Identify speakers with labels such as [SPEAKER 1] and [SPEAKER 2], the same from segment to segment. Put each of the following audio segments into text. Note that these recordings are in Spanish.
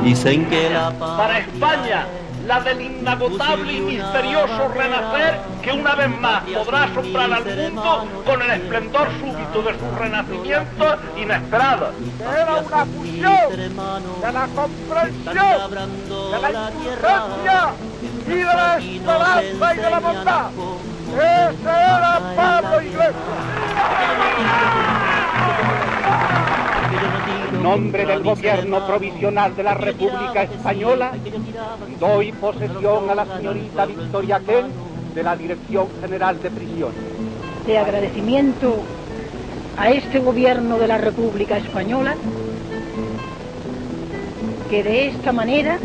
[SPEAKER 1] Dicen que la
[SPEAKER 2] para España, la del inagotable y misterioso renacer que una vez más podrá asombrar al mundo con el esplendor súbito de su renacimiento inesperado. Era una fusión de la comprensión, de la indulgencia y de la esperanza y de la bondad. Ese era Pablo Iglesias. En nombre del gobierno provisional de la República Española, doy posesión a la señorita Victoria Kent de la Dirección General de Prisiones.
[SPEAKER 3] De agradecimiento a este gobierno de la República Española, que de esta manera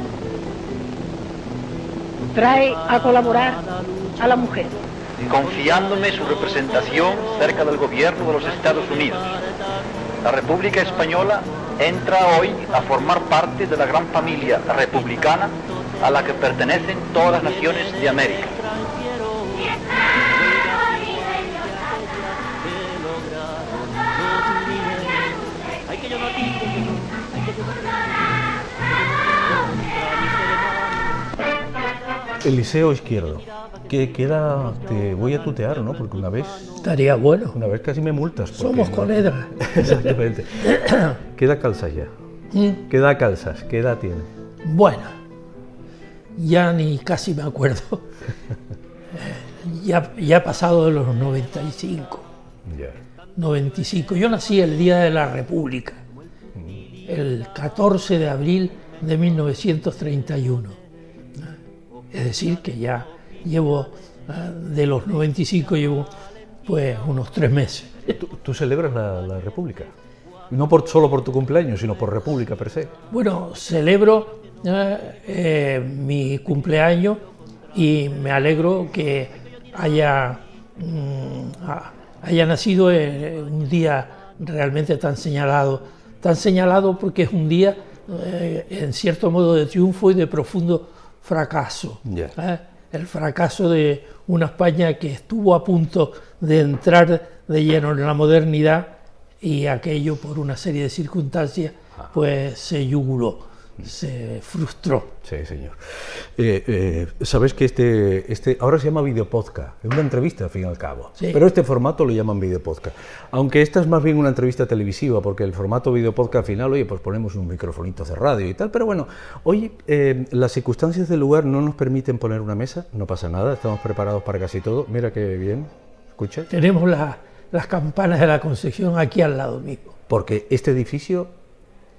[SPEAKER 3] trae a colaborar a la mujer.
[SPEAKER 4] Confiándome su representación cerca del gobierno de los Estados Unidos, la República Española entra hoy a formar parte de la gran familia republicana a la que pertenecen todas las naciones de América.
[SPEAKER 5] Eliseo Izquierdo, que queda, te voy a tutear, ¿no? Porque una vez...
[SPEAKER 6] Estaría bueno.
[SPEAKER 5] Una vez casi me multas.
[SPEAKER 6] Somos colegas.
[SPEAKER 5] Exactamente. ¿Qué edad calzas ya? ¿Qué edad calzas? ¿Qué edad tienes?
[SPEAKER 6] Bueno, ya ni casi me acuerdo. Ya he pasado de los 95.
[SPEAKER 5] Ya.
[SPEAKER 6] 95. Yo nací el Día de la República, el 14 de abril de 1931. Es decir, que ya llevo, de los 95 llevo pues unos 3 meses.
[SPEAKER 5] ¿Tú celebras la República? No solo por tu cumpleaños, sino por República per se.
[SPEAKER 6] Bueno, celebro mi cumpleaños y me alegro que haya nacido un día realmente tan señalado porque es un día en cierto modo de triunfo y de profundo fracaso.
[SPEAKER 5] Yeah.
[SPEAKER 6] El fracaso de una España que estuvo a punto de entrar de lleno en la modernidad y aquello por una serie de circunstancias pues se yuguró, se frustró.
[SPEAKER 5] Sí, señor. Sabes que ahora se llama videopodcast, es una entrevista al fin y al cabo,
[SPEAKER 6] sí.
[SPEAKER 5] Pero este formato lo llaman videopodcast, aunque esta es más bien una entrevista televisiva, porque el formato videopodcast al final, oye, pues ponemos unos microfonitos de radio y tal, pero bueno, hoy las circunstancias del lugar no nos permiten poner una mesa, no pasa nada, estamos preparados para casi todo, mira qué bien, escucha.
[SPEAKER 6] Tenemos las campanas de la Concepción aquí al lado mismo.
[SPEAKER 5] Porque este edificio,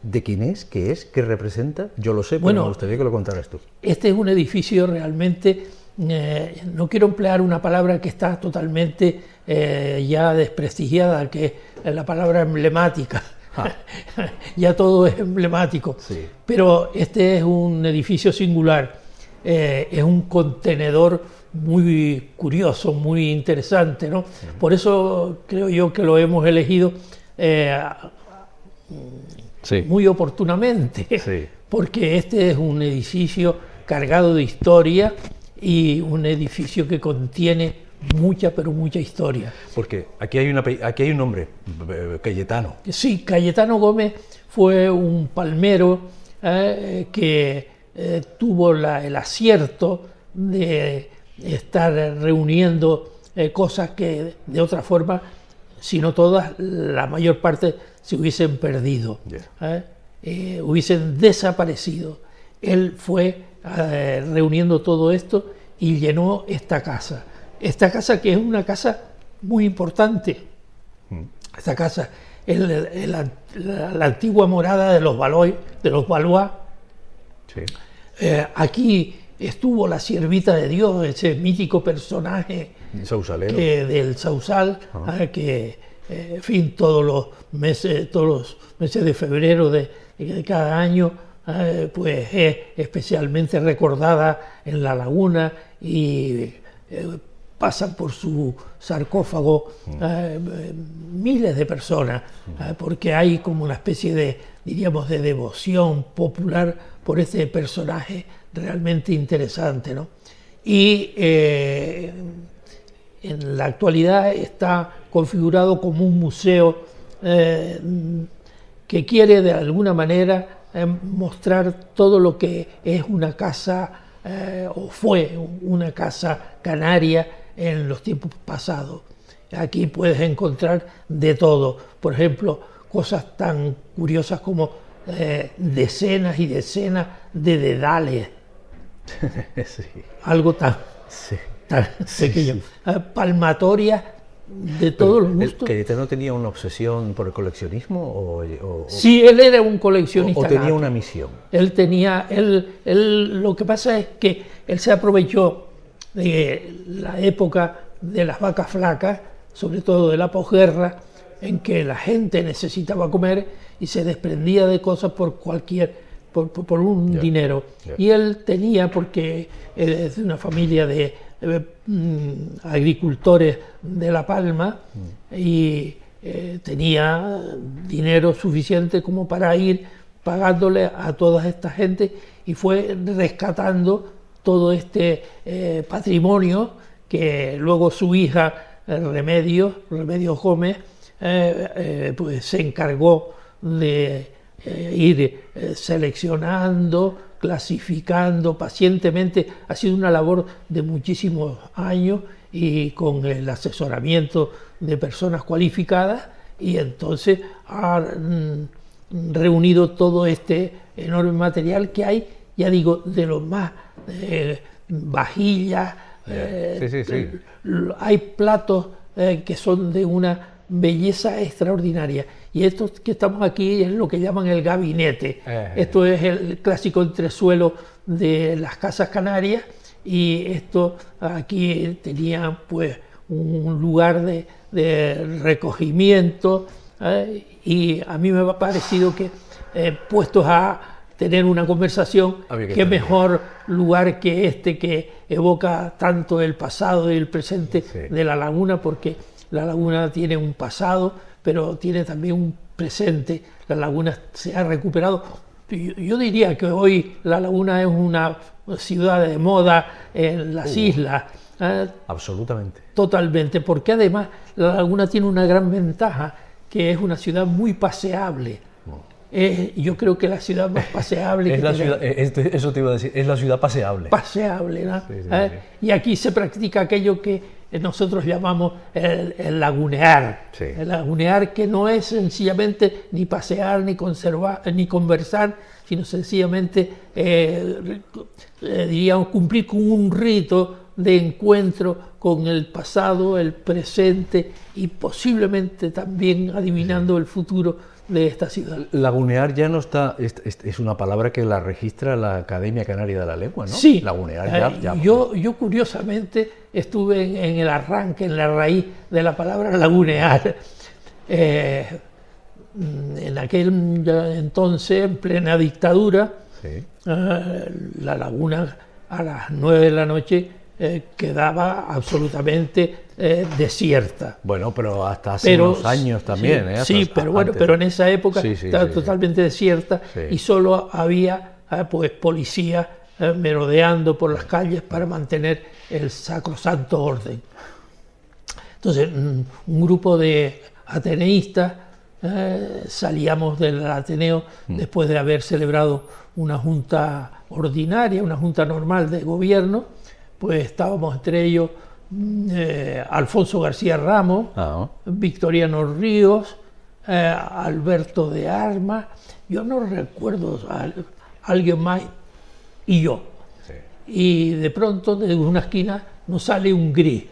[SPEAKER 5] ¿de quién es? ¿Qué es? ¿Qué representa? Yo lo sé, pero me gustaría que lo contaras tú.
[SPEAKER 6] Este es un edificio realmente, no quiero emplear una palabra que está totalmente ya desprestigiada, que es la palabra emblemática. Ya todo es emblemático.
[SPEAKER 5] Sí.
[SPEAKER 6] Pero este es un edificio singular, es un contenedor muy curioso, muy interesante, ¿no? Por eso creo yo que lo hemos elegido
[SPEAKER 5] sí.
[SPEAKER 6] Muy oportunamente,
[SPEAKER 5] sí.
[SPEAKER 6] Porque este es un edificio cargado de historia y un edificio que contiene mucha, pero mucha historia.
[SPEAKER 5] Porque aquí hay un nombre, Cayetano.
[SPEAKER 6] Sí, Cayetano Gómez fue un palmero que tuvo el acierto de estar reuniendo cosas que de otra forma, si no todas, la mayor parte se hubiesen perdido, hubiesen desaparecido. Él fue reuniendo todo esto y llenó esta casa que es una casa muy importante. Esta casa es la antigua morada de los Valois.
[SPEAKER 5] Sí.
[SPEAKER 6] Aquí estuvo la siervita de Dios, ese mítico personaje del Sausal, que en fin, todos los meses de febrero de cada año pues es especialmente recordada en La Laguna y pasan por su sarcófago miles de personas, porque hay como una especie de, diríamos, de devoción popular por este personaje realmente interesante, ¿no? Y en la actualidad está configurado como un museo que quiere de alguna manera mostrar todo lo que es una casa o fue una casa canaria en los tiempos pasados. Aquí puedes encontrar de todo, por ejemplo, cosas tan curiosas como decenas y decenas de dedales,
[SPEAKER 5] Sí.
[SPEAKER 6] algo tan pequeño, palmatorias de todos los gustos.
[SPEAKER 5] ¿Cayetano tenía una obsesión por el coleccionismo o
[SPEAKER 6] Sí, él era un coleccionista.
[SPEAKER 5] o tenía
[SPEAKER 6] nato.
[SPEAKER 5] una misión?
[SPEAKER 6] Lo que pasa es que él se aprovechó de la época de las vacas flacas, sobre todo de la posguerra, en que la gente necesitaba comer y se desprendía de cosas por un dinero. Y él tenía, porque es de una familia de agricultores de La Palma, y tenía dinero suficiente como para ir pagándole a toda esta gente, y fue rescatando todo este patrimonio que luego su hija Remedios Gómez pues se encargó de ir seleccionando, clasificando pacientemente. Ha sido una labor de muchísimos años y con el asesoramiento de personas cualificadas, y entonces ha reunido todo este enorme material que hay, ya digo, de los más vajillas, hay platos que son de una belleza extraordinaria. Y esto que estamos aquí es lo que llaman el gabinete. Esto es el clásico entresuelo de las casas canarias, y esto aquí tenía pues un lugar de recogimiento, y a mí me ha parecido que puestos a tener una conversación, qué mejor lugar que este, que evoca tanto el pasado y el presente de La Laguna, porque La Laguna tiene un pasado, pero tiene también un presente. La Laguna se ha recuperado. Yo diría que hoy La Laguna es una ciudad de moda en las islas.
[SPEAKER 5] Absolutamente.
[SPEAKER 6] Totalmente, porque además La Laguna tiene una gran ventaja, que es una ciudad muy paseable. Yo creo que la ciudad más paseable
[SPEAKER 5] Es
[SPEAKER 6] que
[SPEAKER 5] la
[SPEAKER 6] tenemos.
[SPEAKER 5] ciudad, eso te iba a decir, es la ciudad paseable.
[SPEAKER 6] Paseable, ¿no?
[SPEAKER 5] Sí.
[SPEAKER 6] Y aquí se practica aquello que nosotros llamamos el lagunear.
[SPEAKER 5] Sí.
[SPEAKER 6] El lagunear, que no es sencillamente ni pasear, ni conversar, sino sencillamente, diríamos, cumplir con un rito de encuentro con el pasado, el presente y posiblemente también adivinando el futuro de esta ciudad.
[SPEAKER 5] Lagunear ya no está, es una palabra que la registra la Academia Canaria de la Lengua, ¿no?
[SPEAKER 6] Sí.
[SPEAKER 5] Lagunear ya.
[SPEAKER 6] Yo curiosamente estuve en el arranque, en la raíz de la palabra lagunear. En aquel entonces, en plena dictadura, la laguna a las 9 de la noche quedaba absolutamente desierta.
[SPEAKER 5] Bueno, pero hasta hace unos años también.
[SPEAKER 6] Pero bueno, pero en esa época estaba totalmente desierta, y solo había pues policías merodeando por las calles para mantener el sacrosanto orden. Entonces, un grupo de ateneístas salíamos del Ateneo después de haber celebrado una junta ordinaria, una junta normal de gobierno. Pues estábamos entre ellos Alfonso García Ramos, Victoriano Ríos, Alberto de Armas, yo no recuerdo alguien más, y yo. Y de pronto, desde una esquina, nos sale un gris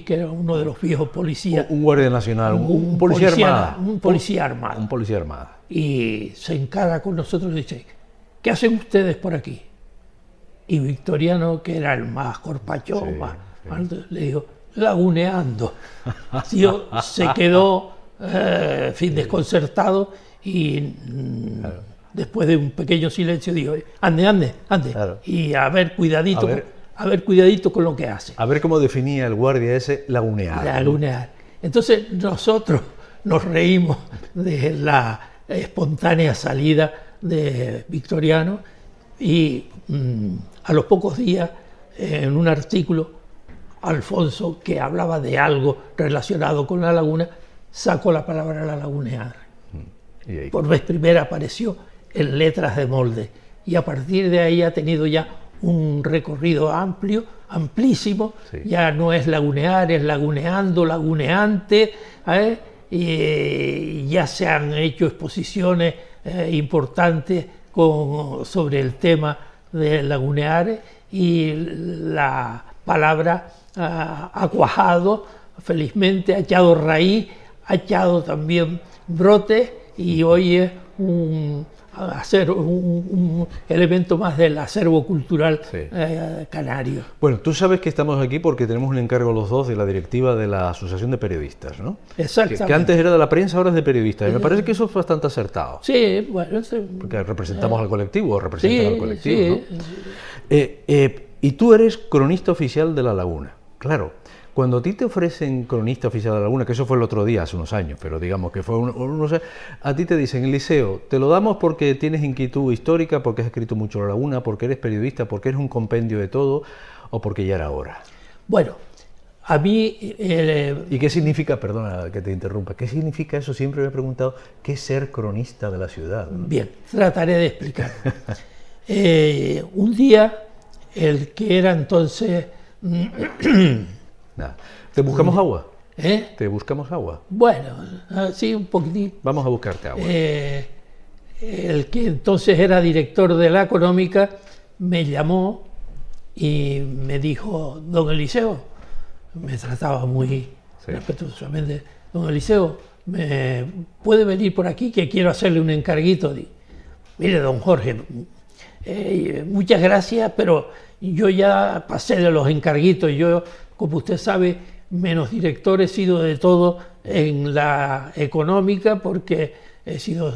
[SPEAKER 6] que era uno de los viejos policías.
[SPEAKER 5] Un guardia nacional, un policía armado.
[SPEAKER 6] Un policía armado.
[SPEAKER 5] Un policía armado.
[SPEAKER 6] Y se encara con nosotros y dice: ¿qué hacen ustedes por aquí? Y Victoriano, que era el más corpachón, más alto, le dijo: laguneando. Tío, se quedó desconcertado, y después de un pequeño silencio dijo: ande.
[SPEAKER 5] Claro.
[SPEAKER 6] Y a ver, cuidadito, a ver, cuidadito con lo que hace.
[SPEAKER 5] A ver cómo definía el guardia ese lagunear.
[SPEAKER 6] Lagunear. Entonces nosotros nos reímos de la espontánea salida de Victoriano y a los pocos días, en un artículo, Alfonso, que hablaba de algo relacionado con la laguna, sacó la palabra la lagunear.
[SPEAKER 5] Y ahí.
[SPEAKER 6] Por vez primera apareció en letras de molde y a partir de ahí ha tenido ya un recorrido amplio, amplísimo.
[SPEAKER 5] Sí.
[SPEAKER 6] Ya no es lagunear, es laguneando, laguneante, y ya se han hecho exposiciones importantes sobre el tema de lagunear y la palabra ha cuajado felizmente, ha echado raíz, ha echado también brote y hoy es un elemento más del acervo cultural canario.
[SPEAKER 5] Bueno, tú sabes que estamos aquí porque tenemos un encargo los dos de la directiva de la Asociación de Periodistas, ¿no?
[SPEAKER 6] Exactamente.
[SPEAKER 5] Que antes era de la prensa, ahora es de periodistas. Y me parece que eso es bastante acertado.
[SPEAKER 6] Sí, bueno.
[SPEAKER 5] Porque representamos al colectivo, o representan al colectivo,
[SPEAKER 6] sí,
[SPEAKER 5] ¿no? Y tú eres cronista oficial de La Laguna. Claro, cuando a ti te ofrecen cronista oficial de La Laguna, que eso fue el otro día, hace unos años, pero digamos que fue a ti te dicen, Eliseo, te lo damos porque tienes inquietud histórica, porque has escrito mucho La Laguna, porque eres periodista, porque eres un compendio de todo, o porque ya era hora.
[SPEAKER 6] Bueno, a mí...
[SPEAKER 5] ¿Y qué significa, perdona que te interrumpa, qué significa eso? Siempre me he preguntado, ¿qué es ser cronista de la ciudad? ¿No?
[SPEAKER 6] Bien, trataré de explicar. Un día, el que era entonces...
[SPEAKER 5] Nada. ¿Te buscamos agua?
[SPEAKER 6] ¿Te
[SPEAKER 5] buscamos agua?
[SPEAKER 6] Bueno, sí, un poquitín.
[SPEAKER 5] Vamos a buscarte agua.
[SPEAKER 6] El que entonces era director de la Económica me llamó y me dijo, don Eliseo, me trataba muy respetuosamente, don Eliseo, ¿me puede venir por aquí que quiero hacerle un encarguito? Mire, don Jorge, muchas gracias, pero yo ya pasé de los encarguitos. Yo, como usted sabe, menos director he sido de todo en la Económica porque he sido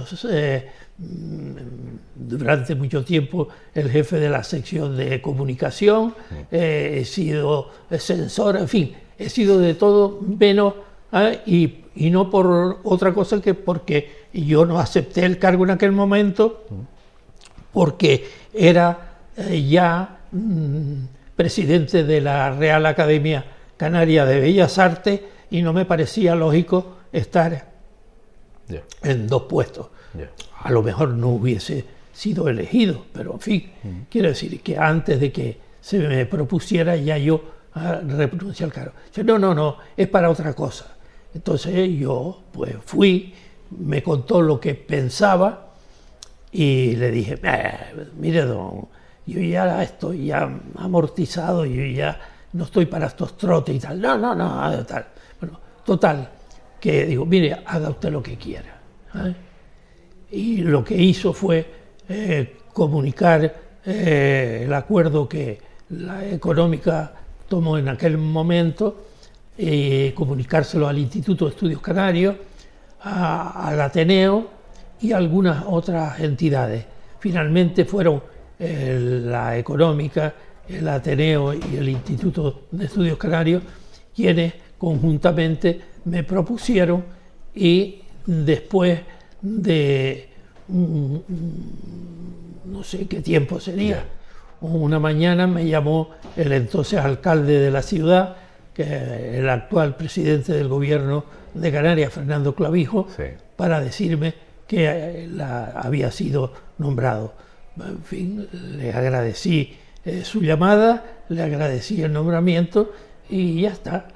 [SPEAKER 6] durante mucho tiempo el jefe de la sección de comunicación, he sido censor, en fin, he sido de todo menos, y no por otra cosa que porque yo no acepté el cargo en aquel momento porque era ya presidente de la Real Academia Canaria de Bellas Artes y no me parecía lógico estar en dos puestos. A lo mejor no hubiese sido elegido, pero en fin, quiero decir que antes de que se me propusiera ya yo renuncié al cargo. No, es para otra cosa. Entonces yo pues fui, me contó lo que pensaba y le dije, mire don, yo ya estoy amortizado, yo ya no estoy para estos trotes y tal. No, tal. Bueno, total, que digo, mire, haga usted lo que quiera. Y lo que hizo fue comunicar el acuerdo que la Económica tomó en aquel momento, comunicárselo al Instituto de Estudios Canarios, al Ateneo y algunas otras entidades. Finalmente fueron la Económica, el Ateneo y el Instituto de Estudios Canarios quienes conjuntamente me propusieron y después de no sé qué tiempo sería, una mañana me llamó el entonces alcalde de la ciudad, que el actual presidente del gobierno de Canarias, Fernando Clavijo, para decirme que había sido nombrado. En fin, le agradecí su llamada, le agradecí el nombramiento y ya está.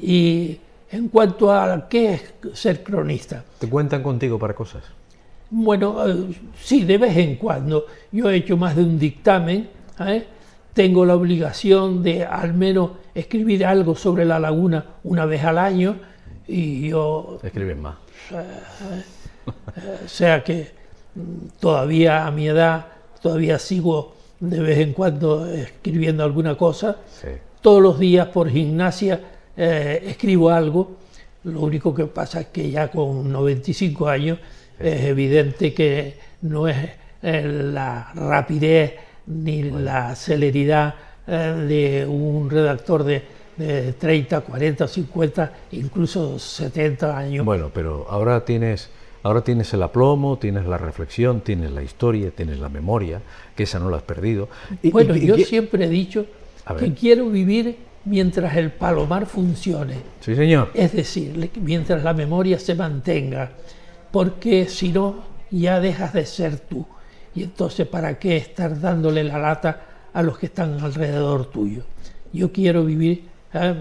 [SPEAKER 6] Y en cuanto a qué es ser cronista.
[SPEAKER 5] ¿Te cuentan contigo para cosas?
[SPEAKER 6] Bueno, sí, de vez en cuando. Yo he hecho más de un dictamen, tengo la obligación de al menos escribir algo sobre la laguna una vez al año y yo...
[SPEAKER 5] Escribes más.
[SPEAKER 6] O sea que todavía a mi edad, todavía sigo de vez en cuando escribiendo alguna cosa. Todos los días por gimnasia escribo algo. Lo único que pasa es que ya con 95 años es evidente que no es la rapidez ni la celeridad de un redactor de 30, 40, 50, incluso 70 años.
[SPEAKER 5] Bueno, pero ahora tienes el aplomo, tienes la reflexión, tienes la historia, tienes la memoria, que esa no la has perdido.
[SPEAKER 6] Bueno, yo siempre he dicho que quiero vivir mientras el palomar funcione.
[SPEAKER 5] Sí, señor.
[SPEAKER 6] Es decir, mientras la memoria se mantenga, porque si no, ya dejas de ser tú. Y entonces, ¿para qué estar dándole la lata a los que están alrededor tuyo? Yo quiero vivir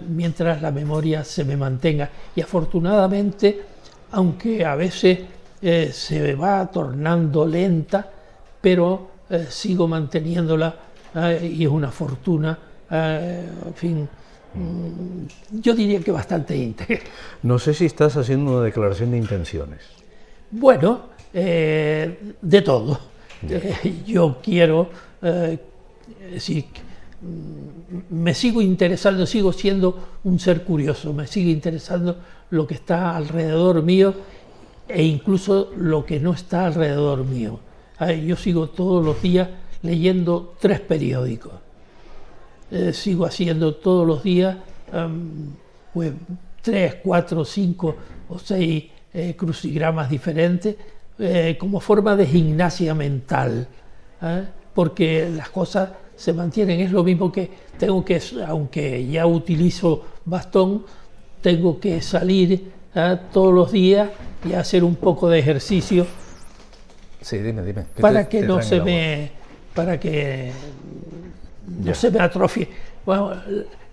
[SPEAKER 6] mientras la memoria se me mantenga. Y afortunadamente, aunque a veces se va tornando lenta, pero sigo manteniéndola y es una fortuna, en fin, yo diría que bastante íntegra.
[SPEAKER 5] No sé si estás haciendo una declaración de intenciones.
[SPEAKER 6] Bueno, de todo. Yo quiero, decir, me sigo interesando, sigo siendo un ser curioso, me sigue interesando lo que está alrededor mío e incluso lo que no está alrededor mío. Yo sigo todos los días leyendo 3 periódicos. Sigo haciendo todos los días pues 3, 4, 5 o 6 crucigramas diferentes como forma de gimnasia mental, porque las cosas se mantienen. Es lo mismo que tengo que, aunque ya utilizo bastón, tengo que salir todos los días y hacer un poco de ejercicio.
[SPEAKER 5] Sí, dime.
[SPEAKER 6] Para que no se me atrofie, bueno,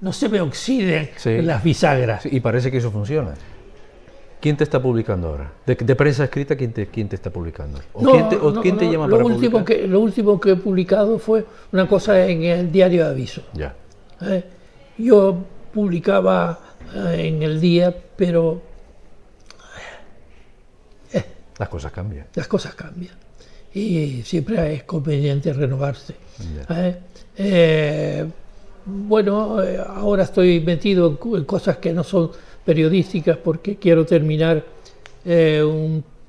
[SPEAKER 6] no se me oxiden las bisagras.
[SPEAKER 5] Sí, y parece que eso funciona. ¿Quién te está publicando ahora? ¿De prensa escrita quién te está publicando? ¿Quién te llama para publicar?
[SPEAKER 6] Lo último que he publicado fue una cosa en el Diario de Aviso.
[SPEAKER 5] Ya.
[SPEAKER 6] Yo publicaba en el día, pero
[SPEAKER 5] las cosas cambian.
[SPEAKER 6] Las cosas cambian. Y siempre es conveniente renovarse. Bueno, ahora estoy metido en cosas que no son periodísticas porque quiero terminar,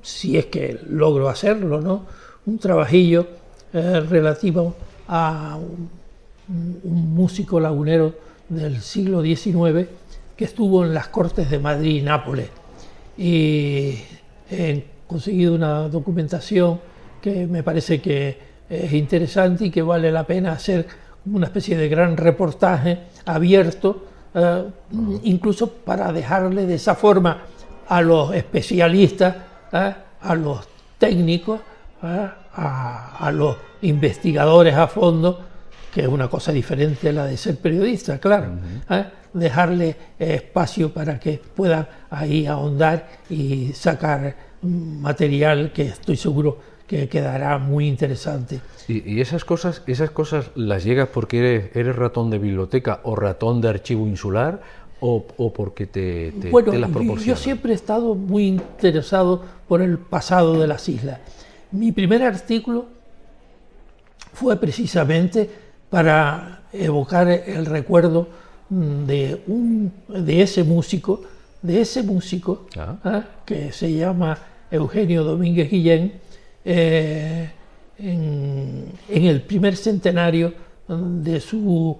[SPEAKER 6] si es que logro hacerlo, ¿no? Un trabajillo relativo a un músico lagunero del siglo XIX que estuvo en las Cortes de Madrid y Nápoles. Y he conseguido una documentación que me parece que es interesante y que vale la pena hacer una especie de gran reportaje abierto, incluso para dejarle de esa forma a los especialistas, a los técnicos, a los investigadores a fondo, que es una cosa diferente a la de ser periodista, claro. Dejarle espacio para que puedan ahí ahondar y sacar material que estoy seguro que quedará muy interesante.
[SPEAKER 5] ¿Y esas cosas las llegas porque eres ratón de biblioteca o ratón de archivo insular o porque te las proporcionan?
[SPEAKER 6] Yo siempre he estado muy interesado por el pasado de las islas. Mi primer artículo fue precisamente para evocar el recuerdo de ese músico que se llama Eugenio Domínguez Guillén, en el primer centenario de su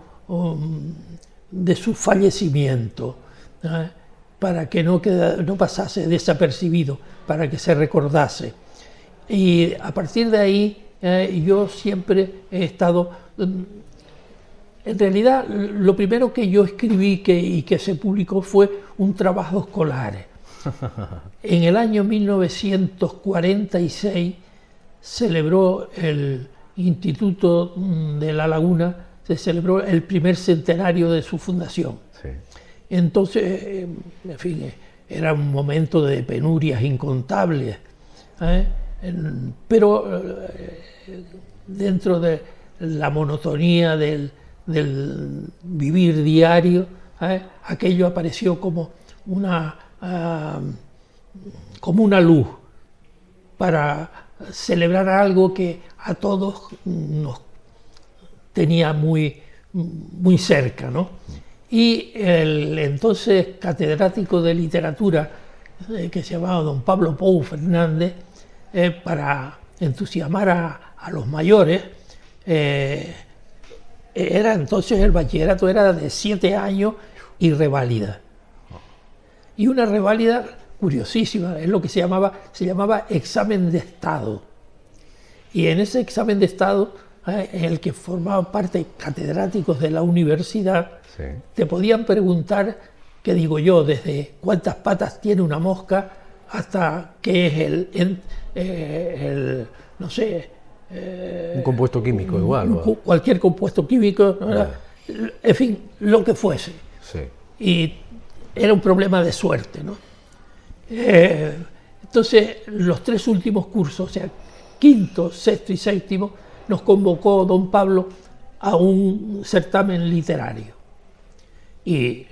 [SPEAKER 6] fallecimiento, para que no pasase desapercibido, para que se recordase. Y a partir de ahí yo siempre he estado... En realidad, lo primero que yo escribí y que se publicó fue un trabajo escolar. En el año 1946 celebró el Instituto de La Laguna, se celebró el primer centenario de su fundación.
[SPEAKER 5] Sí.
[SPEAKER 6] Entonces, en fin, era un momento de penurias incontables, pero dentro de la monotonía del vivir diario, aquello apareció como una luz para celebrar algo que a todos nos tenía muy, muy cerca, ¿no? Y el entonces catedrático de literatura, que se llamaba don Pablo Pou Fernández, para entusiasmar a los mayores, entonces el bachillerato era de 7 años y reválida. Y una reválida curiosísima, es lo que se llamaba examen de Estado. Y en ese examen de Estado, en el que formaban parte catedráticos de la universidad,
[SPEAKER 5] Sí.
[SPEAKER 6] te podían preguntar, ¿qué digo yo?, desde cuántas patas tiene una mosca hasta qué es no sé,
[SPEAKER 5] Un compuesto químico igual. ¿o?
[SPEAKER 6] cualquier compuesto químico, ¿no? En fin, lo que fuese.
[SPEAKER 5] Sí.
[SPEAKER 6] Y era un problema de suerte, ¿no? Entonces, los 3 últimos cursos, o sea, quinto, sexto y séptimo, nos convocó don Pablo a un certamen literario. Y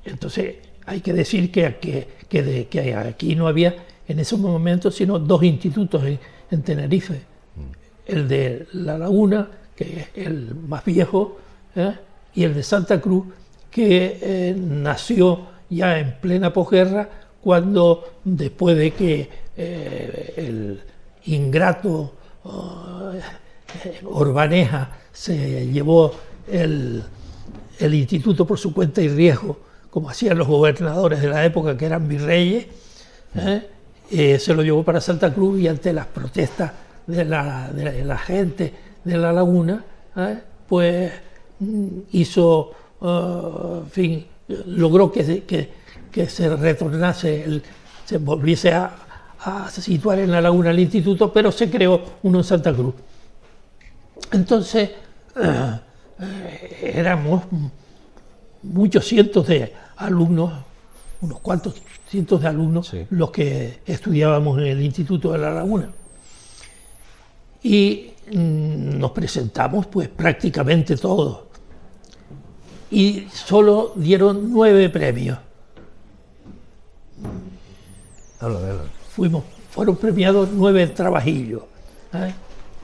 [SPEAKER 6] entonces hay que decir que aquí no había en esos momentos sino 2 institutos en Tenerife. El de La Laguna, que es el más viejo, y el de Santa Cruz, que nació ya en plena posguerra, cuando después de que el ingrato Orbaneja se llevó el instituto por su cuenta y riesgo, como hacían los gobernadores de la época, que eran virreyes, se lo llevó para Santa Cruz, y ante las protestas de la gente de La Laguna, pues hizo, en fin, logró que se retornase, se volviese a situar en La Laguna el instituto, pero se creó uno en Santa Cruz. Entonces, éramos muchos cientos de alumnos, unos cuantos cientos de alumnos,
[SPEAKER 5] sí,
[SPEAKER 6] los que estudiábamos en el Instituto de La Laguna. Y nos presentamos pues prácticamente todos. Y solo dieron 9 premios.
[SPEAKER 5] Habla.
[SPEAKER 6] Fueron premiados 9 trabajillos.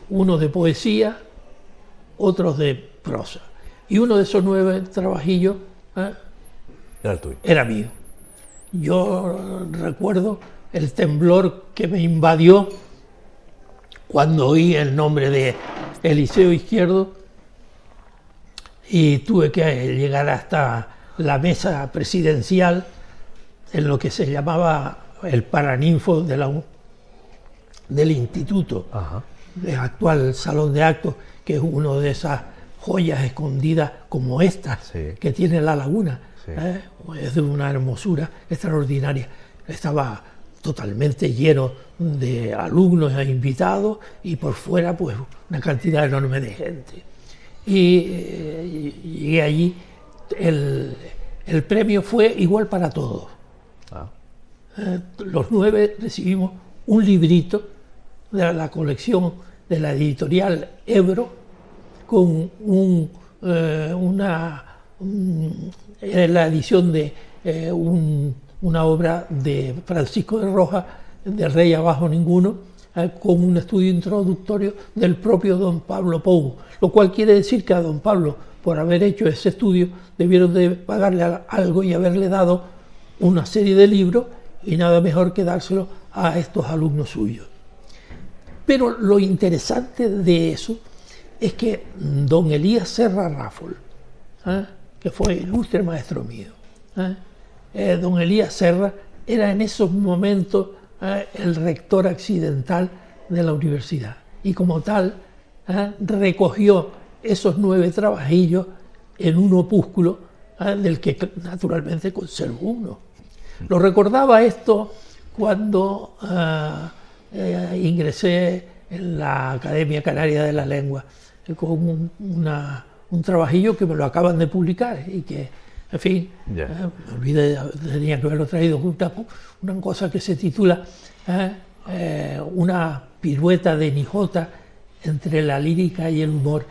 [SPEAKER 6] Uno de poesía, otros de prosa. Y uno de esos 9 trabajillos
[SPEAKER 5] Era el tuyo.
[SPEAKER 6] era mío. Yo recuerdo el temblor que me invadió cuando oí el nombre de Eliseo Izquierdo, y tuve que llegar hasta la mesa presidencial en lo que se llamaba el Paraninfo del instituto,
[SPEAKER 5] Ajá.
[SPEAKER 6] el actual salón de actos, que es una de esas joyas escondidas como estas,
[SPEAKER 5] Sí.
[SPEAKER 6] que tiene La Laguna.
[SPEAKER 5] Sí.
[SPEAKER 6] Es de una hermosura extraordinaria. Estaba totalmente lleno de alumnos e invitados, y por fuera pues una cantidad enorme de gente. Y llegué allí, el premio fue igual para todos.
[SPEAKER 5] Ah.
[SPEAKER 6] Los 9 recibimos un librito de la colección de la editorial Ebro, con la edición de una obra de Francisco de Rojas, de Rey Abajo Ninguno, con un estudio introductorio del propio don Pablo Pou, lo cual quiere decir que a don Pablo, por haber hecho ese estudio, debieron de pagarle algo y haberle dado una serie de libros, y nada mejor que dárselo a estos alumnos suyos. Pero lo interesante de eso es que don Elías Serra Raffol, que fue ilustre maestro mío, don Elías Serra era en esos momentos el rector accidental de la universidad, y como tal recogió esos 9 trabajillos en un opúsculo del que naturalmente conservo uno. Lo recordaba esto cuando ingresé en la Academia Canaria de la Lengua, con un trabajillo que me lo acaban de publicar, y que, en fin,
[SPEAKER 5] Yeah.
[SPEAKER 6] me olvidé, tenía que haberlo traído, una cosa que se titula Una pirueta de Nijota entre la lírica y el humor.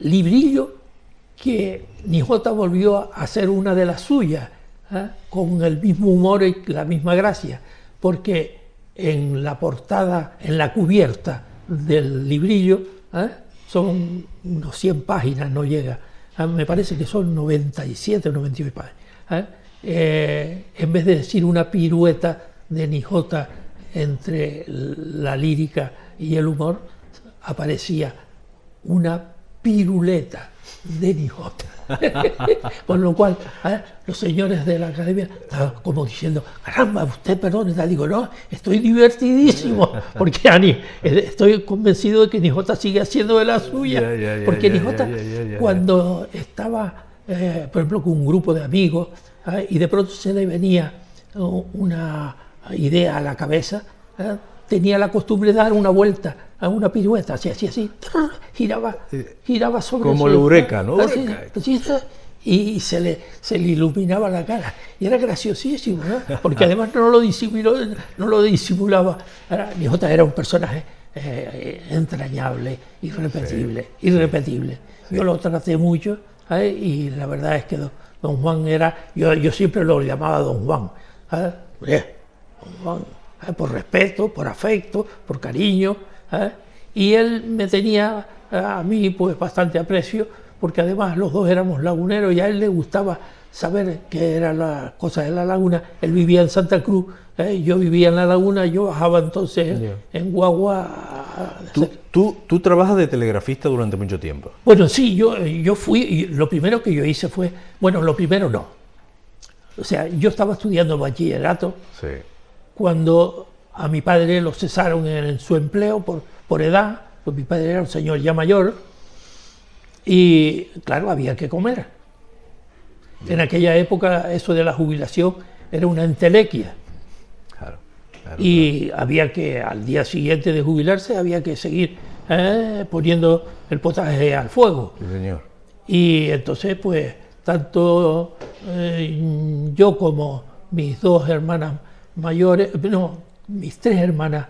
[SPEAKER 6] Librillo que Nijota volvió a hacer una de las suyas, con el mismo humor y la misma gracia, porque en la portada, en la cubierta del librillo, son unos 100 páginas, no llega, me parece que son 97 o 98 páginas. En vez de decir una pirueta de Nijota entre la lírica y el humor, aparecía una piruleta de Nijota. Con lo cual, los señores de la academia estaban como diciendo, caramba, usted perdón, digo, no, estoy divertidísimo, porque Ani, estoy convencido de que Nijota sigue haciendo de la suya, porque Nijota cuando estaba, por ejemplo, con un grupo de amigos, y de pronto se le venía una idea a la cabeza, tenía la costumbre de dar una vuelta a una pirueta, así, giraba sobre
[SPEAKER 5] como el Eureka, ¿no?
[SPEAKER 6] Así, y se le iluminaba la cara. Y era graciosísimo, ¿no? Porque además no lo disimulaba. Nijota era un personaje entrañable, irrepetible. Yo lo traté mucho, y la verdad es que don Juan era, yo siempre lo llamaba don Juan. Don Juan, por respeto, por afecto, por cariño, y él me tenía a mí pues bastante aprecio, porque además los dos éramos laguneros y a él le gustaba saber qué eran las cosas de la laguna. Él vivía en Santa Cruz, yo vivía en la laguna, yo bajaba entonces en guagua.
[SPEAKER 5] ¿Tú trabajas de telegrafista durante mucho tiempo?
[SPEAKER 6] Bueno, sí, yo fui, y lo primero que yo hice fue, bueno, lo primero no. O sea, yo estaba estudiando bachillerato.
[SPEAKER 5] Sí.
[SPEAKER 6] Cuando a mi padre lo cesaron en su empleo por edad, pues mi padre era un señor ya mayor, y claro, había que comer. En aquella época eso de la jubilación era una entelequia.
[SPEAKER 5] Claro,
[SPEAKER 6] Y había que, al día siguiente de jubilarse, había que seguir poniendo el potaje al fuego.
[SPEAKER 5] Sí, señor.
[SPEAKER 6] Y entonces, pues, tanto yo como mis dos hermanas mayores, mis tres hermanas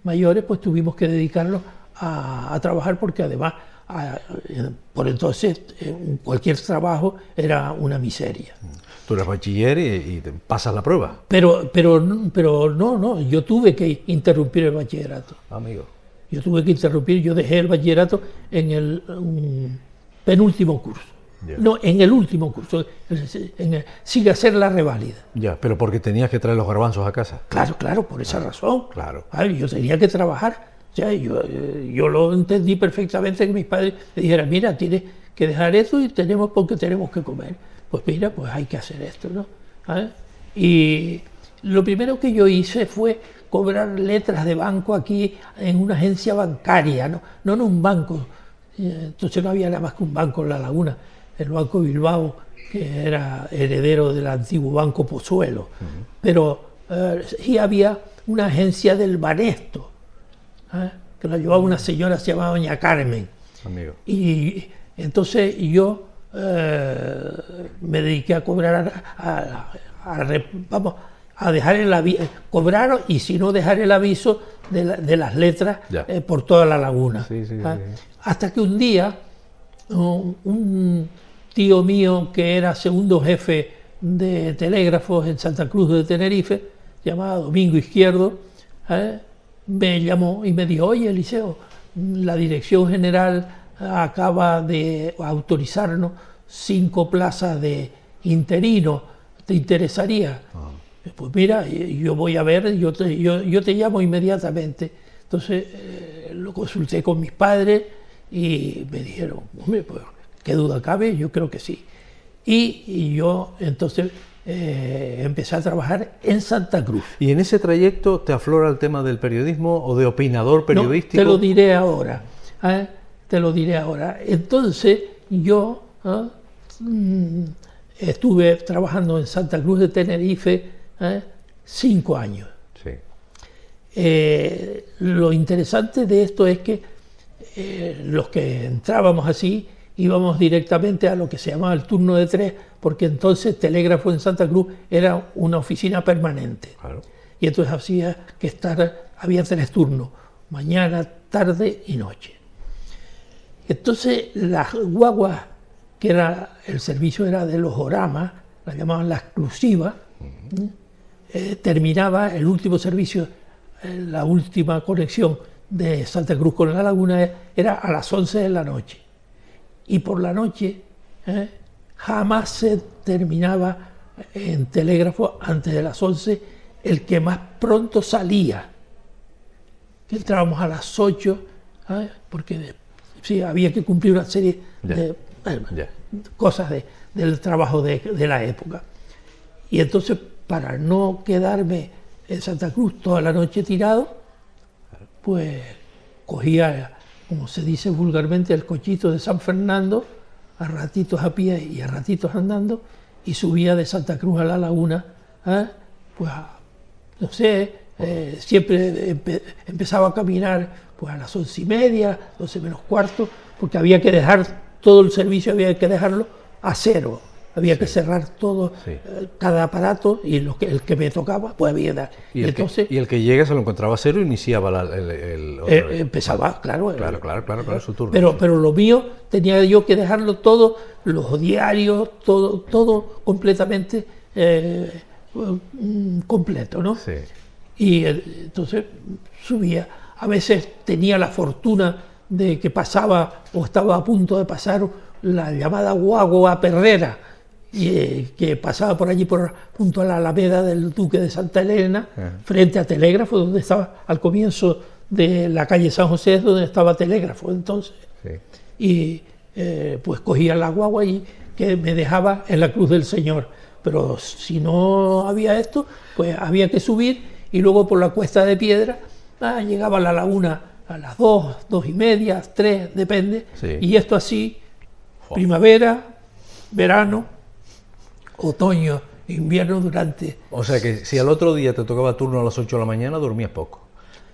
[SPEAKER 6] mayores, pues tuvimos que dedicarnos a trabajar, porque además, por entonces, cualquier trabajo era una miseria.
[SPEAKER 5] Tú eres bachiller y te pasas la prueba.
[SPEAKER 6] Pero no, yo tuve que interrumpir el bachillerato.
[SPEAKER 5] Amigo.
[SPEAKER 6] Yo dejé el bachillerato en el penúltimo curso.
[SPEAKER 5] Yeah.
[SPEAKER 6] No, en el último curso, sin hacer la reválida.
[SPEAKER 5] Ya, pero porque tenías que traer los garbanzos a casa.
[SPEAKER 6] Claro, por esa razón.
[SPEAKER 5] Claro.
[SPEAKER 6] Yo tenía que trabajar. O sea, yo lo entendí perfectamente, que mis padres me dijeran, mira, tienes que dejar esto porque tenemos que comer. Pues mira, pues hay que hacer esto, ¿no? Y lo primero que yo hice fue cobrar letras de banco aquí en una agencia bancaria, no en un banco. Entonces no había nada más que un banco en La Laguna, el Banco Bilbao, que era heredero del antiguo Banco Pozuelo. Pero sí había una agencia del Banesto, que la llevaba una señora, se llamaba Doña Carmen.
[SPEAKER 5] Amigo.
[SPEAKER 6] Y entonces yo me dediqué a cobrar, a dejar el aviso, cobrar, y si no, dejar el aviso de las letras por toda la laguna.
[SPEAKER 5] Sí.
[SPEAKER 6] Hasta que un día un tío mío, que era segundo jefe de telégrafos en Santa Cruz de Tenerife, llamado Domingo Izquierdo, me llamó y me dijo, oye, Eliseo, la Dirección General acaba de autorizarnos 5 plazas de interino, ¿te interesaría? Pues mira, yo voy a ver, yo te llamo inmediatamente. Entonces lo consulté con mis padres y me dijeron, hombre, pues qué duda cabe, yo creo que sí. Y yo entonces empecé a trabajar en Santa Cruz.
[SPEAKER 5] ¿Y en ese trayecto te aflora el tema del periodismo o de opinador periodístico?
[SPEAKER 6] No, te lo diré ahora. Entonces yo estuve trabajando en Santa Cruz de Tenerife 5 años.
[SPEAKER 5] Sí.
[SPEAKER 6] Lo interesante de esto es que los que entrábamos así íbamos directamente a lo que se llamaba el turno de 3, porque entonces telégrafo en Santa Cruz era una oficina permanente.
[SPEAKER 5] Claro.
[SPEAKER 6] Y entonces había 3 turnos, mañana, tarde y noche. Entonces las guaguas, que era el servicio era de los oramas, la llamaban la exclusiva, terminaba el último servicio, la última conexión de Santa Cruz con La Laguna era a las 11 de la noche. Y por la noche jamás se terminaba en telégrafo antes de las 11, el que más pronto salía. Entrábamos a las 8, porque sí, había que cumplir una serie
[SPEAKER 5] Ya.
[SPEAKER 6] de
[SPEAKER 5] Ya.
[SPEAKER 6] cosas del trabajo de la época. Y entonces, para no quedarme en Santa Cruz toda la noche tirado, pues cogía, como se dice vulgarmente, el cochito de San Fernando, a ratitos a pie y a ratitos andando, y subía de Santa Cruz a la laguna, pues no sé, siempre empezaba a caminar pues a las 11:30, 12 menos cuarto, porque había que dejar todo el servicio, había que dejarlo a cero. Había que cerrar todo, cada aparato, y el que me tocaba, pues había que dar.
[SPEAKER 5] Y
[SPEAKER 6] entonces,
[SPEAKER 5] el que llega se lo encontraba cero, iniciaba
[SPEAKER 6] empezaba, claro,
[SPEAKER 5] su turno.
[SPEAKER 6] Pero lo mío tenía yo que dejarlo todo, los diarios, todo completamente completo, ¿no?
[SPEAKER 5] Sí.
[SPEAKER 6] Y entonces subía. A veces tenía la fortuna de que pasaba o estaba a punto de pasar la llamada guagua perrera, que pasaba por allí, junto a la Alameda del Duque de Santa Elena, frente a Telégrafo, donde estaba al comienzo de la calle San José, donde estaba Telégrafo entonces.
[SPEAKER 5] Sí.
[SPEAKER 6] Y pues cogía la guagua y que me dejaba en la Cruz del Señor. Pero si no había esto, pues había que subir, y luego por la Cuesta de Piedra llegaba a la laguna a las 2, 2:30, 3, depende.
[SPEAKER 5] Sí.
[SPEAKER 6] Y esto así, primavera, verano, otoño, invierno, durante...
[SPEAKER 5] O sea que si al otro día te tocaba turno a las 8 de la mañana, dormías poco.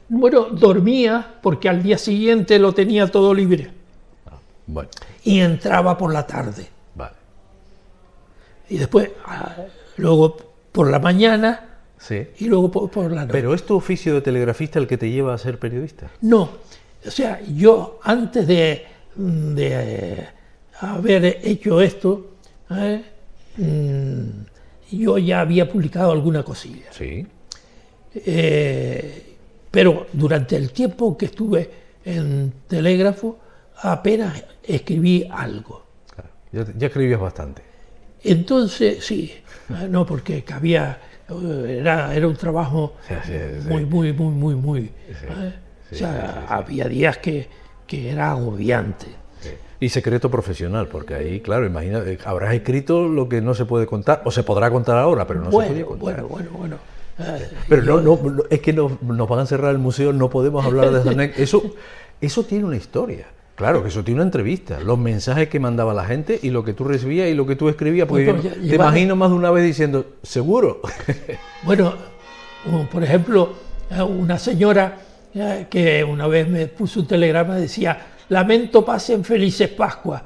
[SPEAKER 6] Bueno, dormía porque al día siguiente lo tenía todo libre.
[SPEAKER 5] Bueno,
[SPEAKER 6] Y entraba por la tarde.
[SPEAKER 5] vale.
[SPEAKER 6] Y después, luego por la mañana,
[SPEAKER 5] Sí.
[SPEAKER 6] y luego por la noche.
[SPEAKER 5] Pero ¿es tu oficio de telegrafista el que te lleva a ser periodista?
[SPEAKER 6] No, o sea, yo antes de haber hecho esto, yo ya había publicado alguna cosilla.
[SPEAKER 5] Sí.
[SPEAKER 6] Pero durante el tiempo que estuve en Telégrafo, apenas escribí algo.
[SPEAKER 5] Claro. Ya escribías bastante.
[SPEAKER 6] Entonces, sí, no, porque era un trabajo muy. O sea, había días que era agobiante.
[SPEAKER 5] Y secreto profesional, porque ahí, claro, imagina, habrás escrito lo que no se puede contar, o se podrá contar ahora, pero no se podía contar.
[SPEAKER 6] Bueno.
[SPEAKER 5] Pero no, es que nos van a cerrar el museo, no podemos hablar de Zanek. Eso tiene una historia. Claro, que eso tiene una entrevista. Los mensajes que mandaba la gente y lo que tú recibías y lo que tú escribías. Porque te imagino más de una vez diciendo, ¿seguro?
[SPEAKER 6] Bueno, por ejemplo, una señora que una vez me puso un telegrama, decía: lamento pasen felices Pascuas.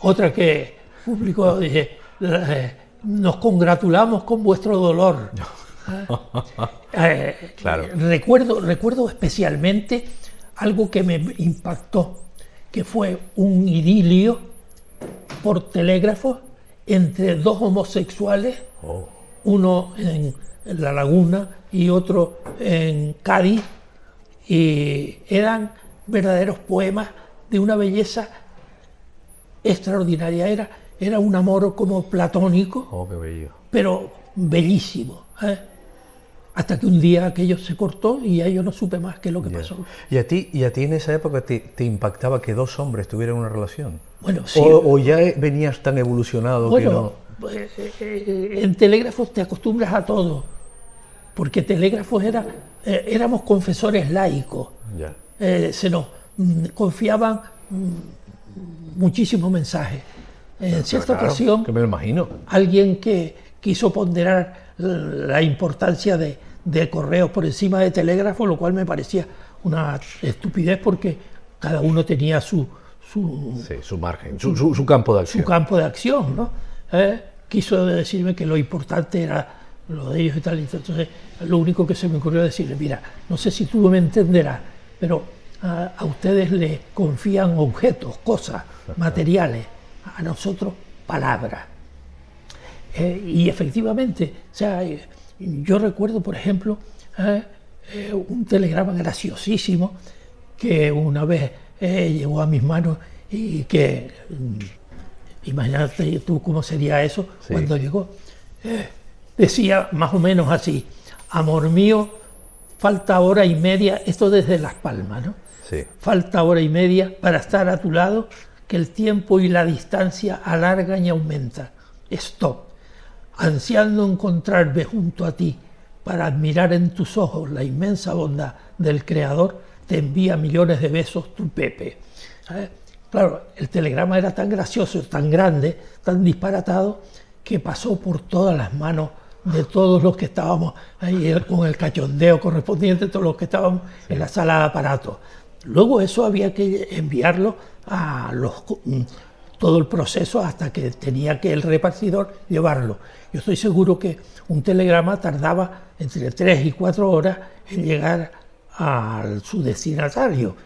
[SPEAKER 6] Otra que publicó, dije: nos congratulamos con vuestro dolor.
[SPEAKER 5] Claro.
[SPEAKER 6] Recuerdo especialmente algo que me impactó, que fue un idilio por telégrafo entre dos homosexuales, uno en La Laguna y otro en Cádiz, y eran verdaderos poemas de una belleza extraordinaria. Era un amor como platónico,
[SPEAKER 5] Qué bello.
[SPEAKER 6] pero bellísimo. Hasta que un día aquello se cortó y ya yo no supe más qué es lo que pasó.
[SPEAKER 5] ¿Y a ti en esa época te impactaba que dos hombres tuvieran una relación?
[SPEAKER 6] Bueno, sí.
[SPEAKER 5] ¿O ya venías tan evolucionado que no...?
[SPEAKER 6] En telégrafos te acostumbras a todo, porque telégrafos éramos confesores laicos.
[SPEAKER 5] Ya.
[SPEAKER 6] Se nos confiaban muchísimos mensajes. En cierta ocasión,
[SPEAKER 5] que me lo imagino.
[SPEAKER 6] alguien que quiso ponderar la importancia de correos por encima de telégrafo, lo cual me parecía una estupidez, porque cada uno tenía su
[SPEAKER 5] margen, su campo de acción.
[SPEAKER 6] Su campo de acción, ¿no? Quiso decirme que lo importante era lo de ellos y tal. Entonces, lo único que se me ocurrió decirle: mira, no sé si tú me entenderás, pero a ustedes les confían objetos, cosas, materiales, a nosotros palabras. Y efectivamente, o sea, yo recuerdo, por ejemplo, un telegrama graciosísimo que una vez llegó a mis manos y que, imagínate tú cómo sería eso cuando llegó. Decía más o menos así: amor mío, falta hora y media, esto desde Las Palmas, ¿no?
[SPEAKER 5] Sí.
[SPEAKER 6] Falta hora y media para estar a tu lado, que el tiempo y la distancia alargan y aumentan. Stop. Ansiando encontrarme junto a ti para admirar en tus ojos la inmensa bondad del Creador, te envía millones de besos tu Pepe. ¿Sabes? Claro, el telegrama era tan gracioso, tan grande, tan disparatado, que pasó por todas las manos de todos los que estábamos ahí con el cachondeo correspondiente, todos los que estábamos en la sala de aparatos. Luego eso había que enviarlo a todo el proceso hasta que tenía que el repartidor llevarlo. Yo estoy seguro que un telegrama tardaba entre 3 y 4 horas en llegar a su destinatario.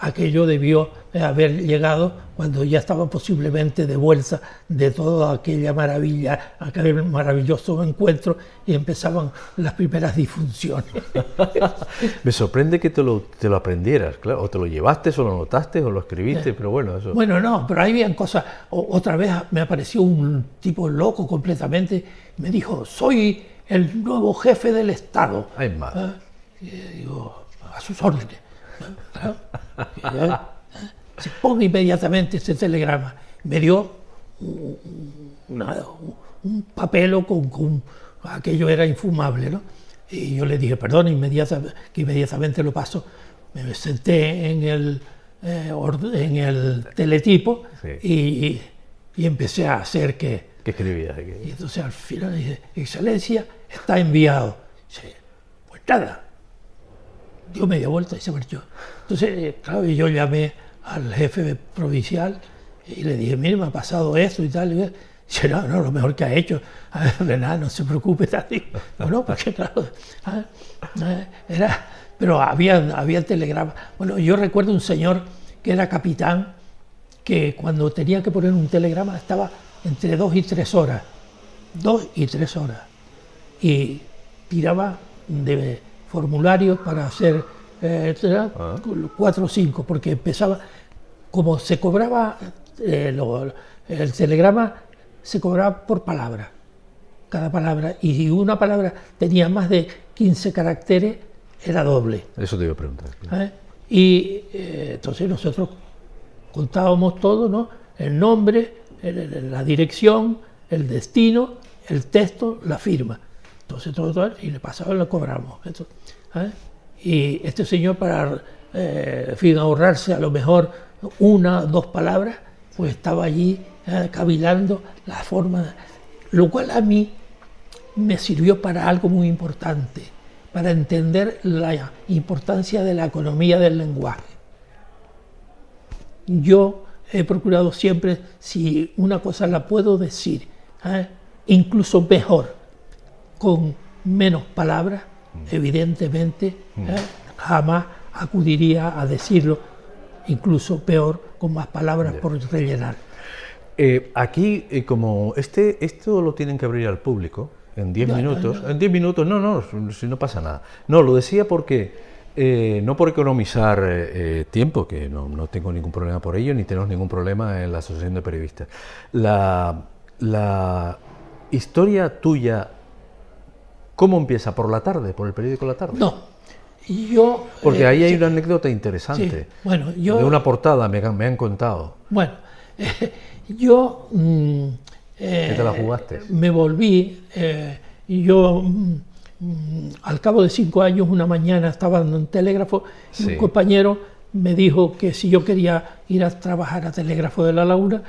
[SPEAKER 6] Aquello debió haber llegado cuando ya estaba posiblemente de vuelta de toda aquella maravilla, aquel maravilloso encuentro, y empezaban las primeras disfunciones.
[SPEAKER 5] Me sorprende que te lo aprendieras, claro, o te lo llevaste, o lo notaste, o lo escribiste, pero bueno, eso...
[SPEAKER 6] Bueno, no, pero ahí habían cosas. Otra vez me apareció un tipo loco completamente, me dijo, soy el nuevo jefe del Estado.
[SPEAKER 5] Ay, madre.
[SPEAKER 6] Y digo, a sus órdenes. Se pone inmediatamente este telegrama. Me dio un papel con aquello era infumable, ¿no? Y yo le dije, perdón, que inmediatamente lo paso. Me senté en el teletipo, sí, y empecé a hacer que...
[SPEAKER 5] ¿Qué escribías?
[SPEAKER 6] Y entonces al final dije, Excelencia, está enviado. Dice, pues nada. Dio media vuelta y se marchó. Entonces, claro, yo llamé al jefe provincial y le dije, mire, me ha pasado esto y tal. Y dice, no, lo mejor que ha hecho, de nada, no se preocupe. No, porque claro, pero había telegramas. Bueno, yo recuerdo un señor que era capitán, que cuando tenía que poner un telegrama estaba entre 2 y 3 horas. 2 y 3 horas. Y tiraba de formularios para hacer 4 o 5, porque empezaba, como se cobraba, el telegrama se cobraba por palabra, cada palabra, y si una palabra tenía más de 15 caracteres, era doble.
[SPEAKER 5] Eso te iba a preguntar. Claro.
[SPEAKER 6] Y entonces nosotros contábamos todo, ¿no? El nombre, la dirección, el destino, el texto, la firma. Entonces todo, y le pasaba y lo cobramos. Y este señor, para ahorrarse a lo mejor 1 o 2 palabras, pues estaba allí cavilando la forma, lo cual a mí me sirvió para algo muy importante, para entender la importancia de la economía del lenguaje. Yo he procurado siempre, si una cosa la puedo decir, incluso mejor, con menos palabras, evidentemente, jamás acudiría a decirlo, incluso peor, con más palabras por rellenar.
[SPEAKER 5] Aquí, como esto lo tienen que abrir al público en 10 minutos. En 10 minutos, si no pasa nada. No, lo decía porque, no por economizar tiempo, que no tengo ningún problema por ello, ni tenemos ningún problema en la Asociación de Periodistas. La historia tuya, ¿cómo empieza? ¿Por la tarde? ¿Por el periódico La Tarde?
[SPEAKER 6] No, yo...
[SPEAKER 5] Porque ahí hay una anécdota interesante.
[SPEAKER 6] Sí, bueno, yo...
[SPEAKER 5] De una portada me han contado.
[SPEAKER 6] Bueno, yo...
[SPEAKER 5] ¿Qué te la jugaste?
[SPEAKER 6] Me volví, yo al cabo de 5 años, una mañana estaba en un telégrafo, y un compañero me dijo que si yo quería ir a trabajar a Telégrafo de La Laguna,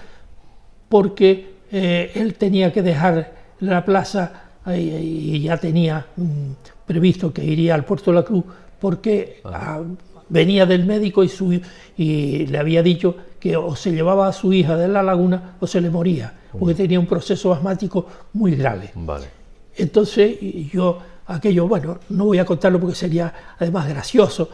[SPEAKER 6] porque él tenía que dejar la plaza y ya tenía previsto que iría al Puerto de la Cruz, porque venía del médico y le había dicho que o se llevaba a su hija de La Laguna o se le moría, porque tenía un proceso asmático muy grave. Vale. Entonces yo, aquello, bueno, no voy a contarlo porque sería además gracioso,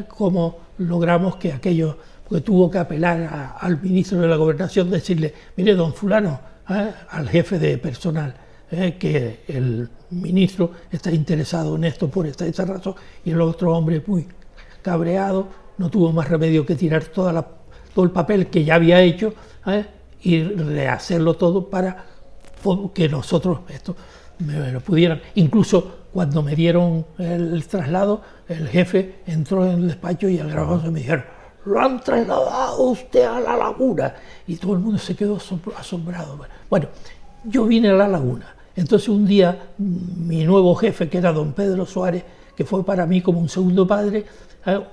[SPEAKER 6] cómo logramos que aquello, porque tuvo que apelar al ministro de la Gobernación, decirle, mire, don fulano, al jefe de personal, que el ministro está interesado en esto por esta razón, y el otro hombre muy cabreado no tuvo más remedio que tirar todo el papel que ya había hecho y rehacerlo todo para que nosotros esto me lo pudieran. Incluso cuando me dieron el traslado, el jefe entró en el despacho y al grabarse me dijeron, lo han trasladado usted a La Laguna. Y todo el mundo se quedó asombrado. Bueno, yo vine a La Laguna. Entonces un día mi nuevo jefe, que era don Pedro Suárez, que fue para mí como un segundo padre,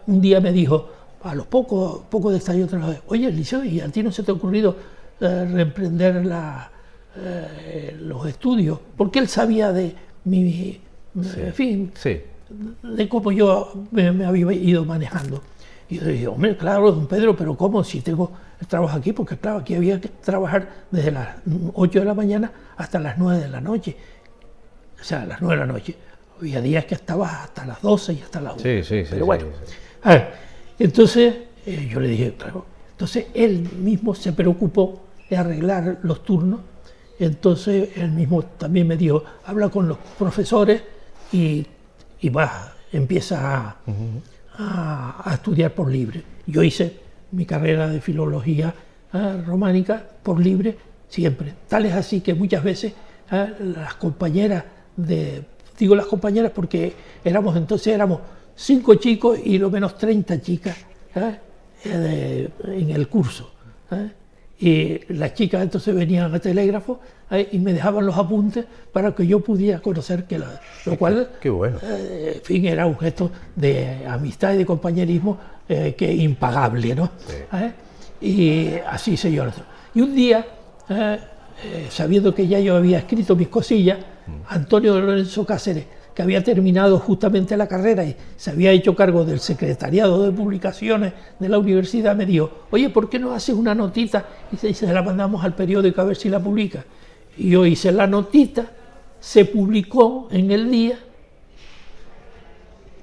[SPEAKER 6] un día me dijo, a los pocos de estar yo trabajando, oye, Eliseo, ¿y a ti no se te ha ocurrido reemprender los estudios? Porque él sabía de mi, en fin, de cómo yo me había ido manejando. Y yo dije, hombre, claro, don Pedro, pero ¿cómo? Si tengo el trabajo aquí, porque claro, aquí había que trabajar desde las 8 de la mañana hasta las 9 de la noche. O sea, a las 9 de la noche. Había días que estaba hasta las 12 y hasta las 1. Pero bueno, a ver, entonces yo le dije, claro, entonces él mismo se preocupó de arreglar los turnos. Entonces él mismo también me dijo, habla con los profesores y empieza a estudiar por libre. Yo hice mi carrera de filología románica por libre siempre. Tal es así que muchas veces las compañeras digo las compañeras porque éramos 5 chicos y lo menos 30 chicas en el curso. Y las chicas entonces venían al telégrafo y me dejaban los apuntes para que yo pudiera conocer lo cual,
[SPEAKER 5] qué bueno.
[SPEAKER 6] En fin, era un gesto de amistad y de compañerismo que impagable, ¿no? Sí. Y así hice yo. Y un día, sabiendo que ya yo había escrito mis cosillas, Antonio de Lorenzo Cáceres, que había terminado justamente la carrera y se había hecho cargo del secretariado de publicaciones de la universidad, me dijo, oye, ¿por qué no haces una notita y se la mandamos al periódico a ver si la publica? Y yo hice la notita, se publicó en El Día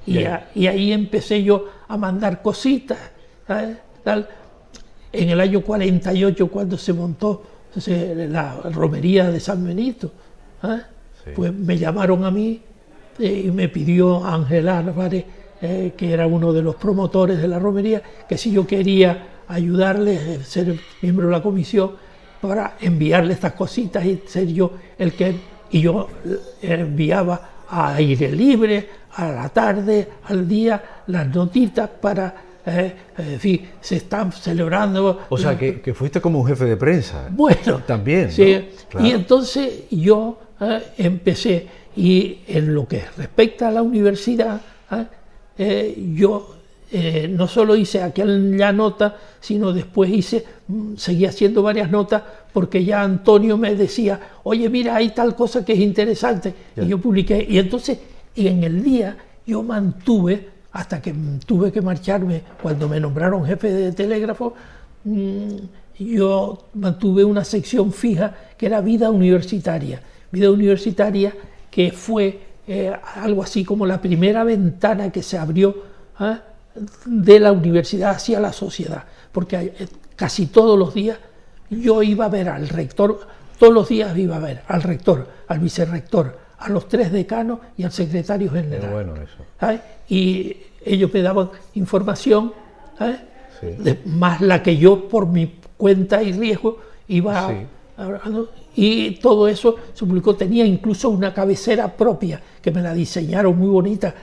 [SPEAKER 6] y ahí empecé yo a mandar cositas, ¿sabes? En el año 48, cuando se montó la romería de San Benito, pues me llamaron a mí y me pidió Ángel Álvarez, que era uno de los promotores de la romería, que si yo quería ayudarle, ser miembro de la comisión, para enviarle estas cositas y ser yo el que... Y yo enviaba a Aire Libre, a la tarde, al día, las notitas para... en fin, se están celebrando...
[SPEAKER 5] O sea, que fuiste como un jefe de prensa.
[SPEAKER 6] Bueno,
[SPEAKER 5] también,
[SPEAKER 6] sí.
[SPEAKER 5] ¿no? Claro.
[SPEAKER 6] Y entonces yo empecé, y en lo que respecta a la universidad, yo no solo hice aquella nota, sino después seguí haciendo varias notas, porque ya Antonio me decía, oye, mira, hay tal cosa que es interesante, y yo publiqué, y entonces en El Día yo mantuve, hasta que tuve que marcharme cuando me nombraron jefe de telégrafo, yo mantuve una sección fija que era vida universitaria, que fue algo así como la primera ventana que se abrió de la universidad hacia la sociedad, porque casi todos los días yo iba a ver al rector, todos los días iba a ver al rector, al vicerrector, a los 3 decanos y al secretario general. Qué bueno eso. Y ellos me daban información, más la que yo por mi cuenta y riesgo iba hablando, y todo eso se publicó. Tenía incluso una cabecera propia que me la diseñaron muy bonita,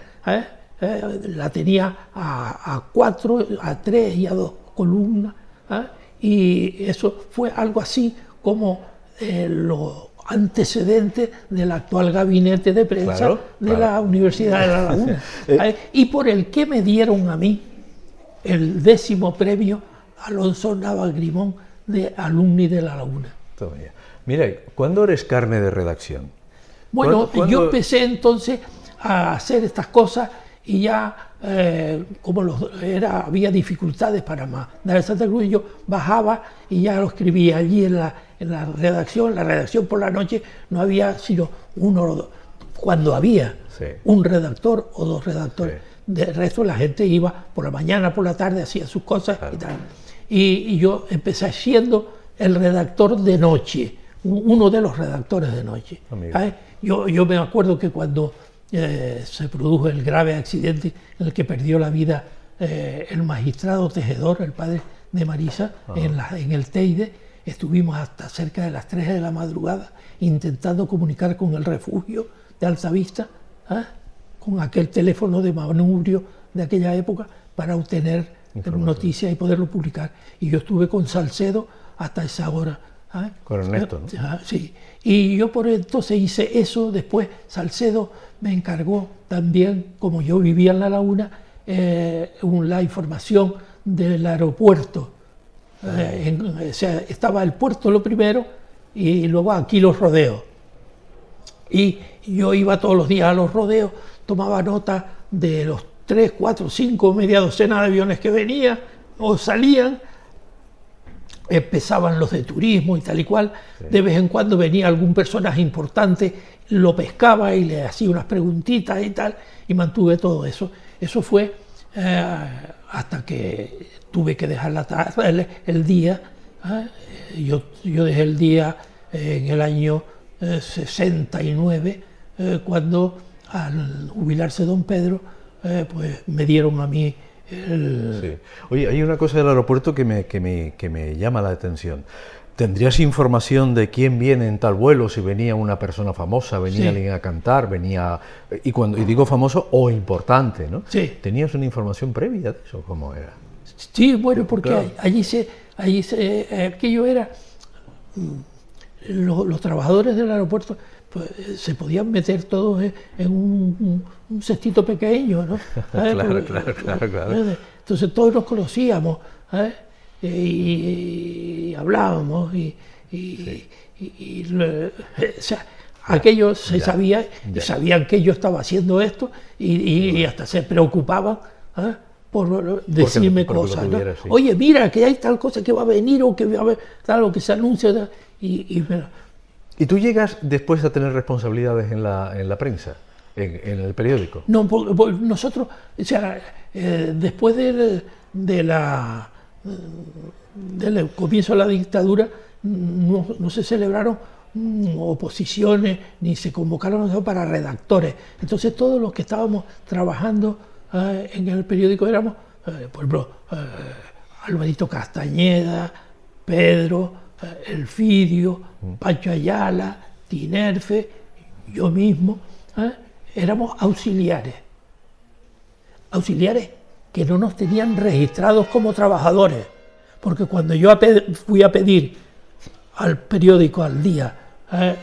[SPEAKER 6] la tenía a 4, a 3 y a 2 columnas, y eso fue algo así como los antecedentes del actual gabinete de prensa de la Universidad de La Laguna. Y por el que me dieron a mí el 10º premio Alonso Navalgrimón de Alumni de La Laguna.
[SPEAKER 5] Todavía. Mira, ¿cuándo eres carne de redacción?
[SPEAKER 6] Bueno, yo empecé entonces a hacer estas cosas y ya, había dificultades para mandar a Santa Cruz, y yo bajaba y ya lo escribía allí en la redacción. La redacción por la noche no había sino uno o dos, cuando había un redactor o 2 redactores. Del resto la gente iba por la mañana, por la tarde, hacía sus cosas y tal. Y yo empecé siendo el redactor de noche, uno de los redactores de noche. Yo me acuerdo que cuando se produjo el grave accidente en el que perdió la vida el magistrado Tejedor, el padre de Marisa, en el Teide, estuvimos hasta cerca de las 3 de la madrugada intentando comunicar con el refugio de Altavista, con aquel teléfono de manubrio de aquella época, para obtener noticias y poderlo publicar. Y yo estuve con Salcedo hasta esa hora. ¿Eh?
[SPEAKER 5] Con Ernesto, ¿no?
[SPEAKER 6] Sí. Y yo por entonces hice eso. Después Salcedo me encargó también, como yo vivía en La Laguna, la información del aeropuerto. O sea, estaba el puerto lo primero y luego aquí los rodeos. Y yo iba todos los días a los rodeos, tomaba nota de los 3, 4, 5, media docena de aviones que venían o salían. Empezaban los de turismo y tal y cual. Sí. De vez en cuando venía algún personaje importante, lo pescaba y le hacía unas preguntitas y tal, y mantuve todo eso. Eso fue hasta que tuve que dejar el día. Yo dejé el día en el año 69, cuando al jubilarse don Pedro, pues me dieron a mí
[SPEAKER 5] Sí. Oye, hay una cosa del aeropuerto que me llama la atención. ¿Tendrías información de quién viene en tal vuelo? Si venía una persona famosa, venía alguien a cantar, venía... Y digo famoso o importante, ¿no?
[SPEAKER 6] Sí.
[SPEAKER 5] ¿Tenías una información previa de eso? ¿Cómo era?
[SPEAKER 6] Sí, bueno, porque
[SPEAKER 5] claro,
[SPEAKER 6] aquello era... Los trabajadores del aeropuerto pues, se podían meter todos en un cestito pequeño, ¿no?
[SPEAKER 5] Claro.
[SPEAKER 6] Entonces todos nos conocíamos, y hablábamos o sea, aquello se sabía, y sabían que yo estaba haciendo esto y hasta se preocupaban por decirme cosas, ¿no?
[SPEAKER 5] Sí.
[SPEAKER 6] Oye, mira, que hay tal cosa que va a venir o que va a haber tal o que se anuncia.
[SPEAKER 5] ¿Y tú llegas después a tener responsabilidades en la prensa, en el periódico?
[SPEAKER 6] No, nosotros, o sea, después del comienzo de la dictadura, no se celebraron oposiciones ni se convocaron para redactores. Entonces todos los que estábamos trabajando en el periódico éramos, por ejemplo, Alvarito Castañeda, Pedro, Elfidio, Pancho Ayala, Tinerfe, yo mismo, éramos auxiliares que no nos tenían registrados como trabajadores, porque cuando yo fui a pedir al periódico Al Día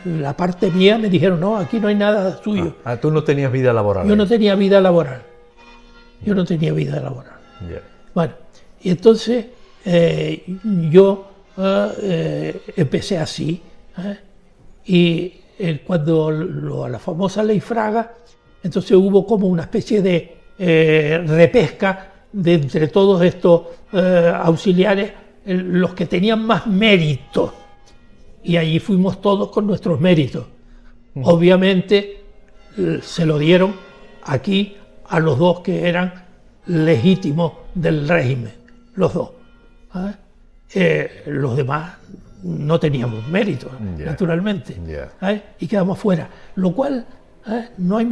[SPEAKER 6] la parte mía, me dijeron, no, aquí no hay nada suyo.
[SPEAKER 5] Tú no tenías vida laboral.
[SPEAKER 6] Yo no tenía vida laboral. Yeah. Bueno, y entonces yo empecé así, y cuando la famosa ley Fraga, entonces hubo como una especie de repesca de entre todos estos auxiliares, los que tenían más mérito, y allí fuimos todos con nuestros méritos. Obviamente se lo dieron aquí a los dos que eran legítimos del régimen, los dos. Los demás no teníamos mérito, naturalmente, y quedamos fuera, lo cual no hay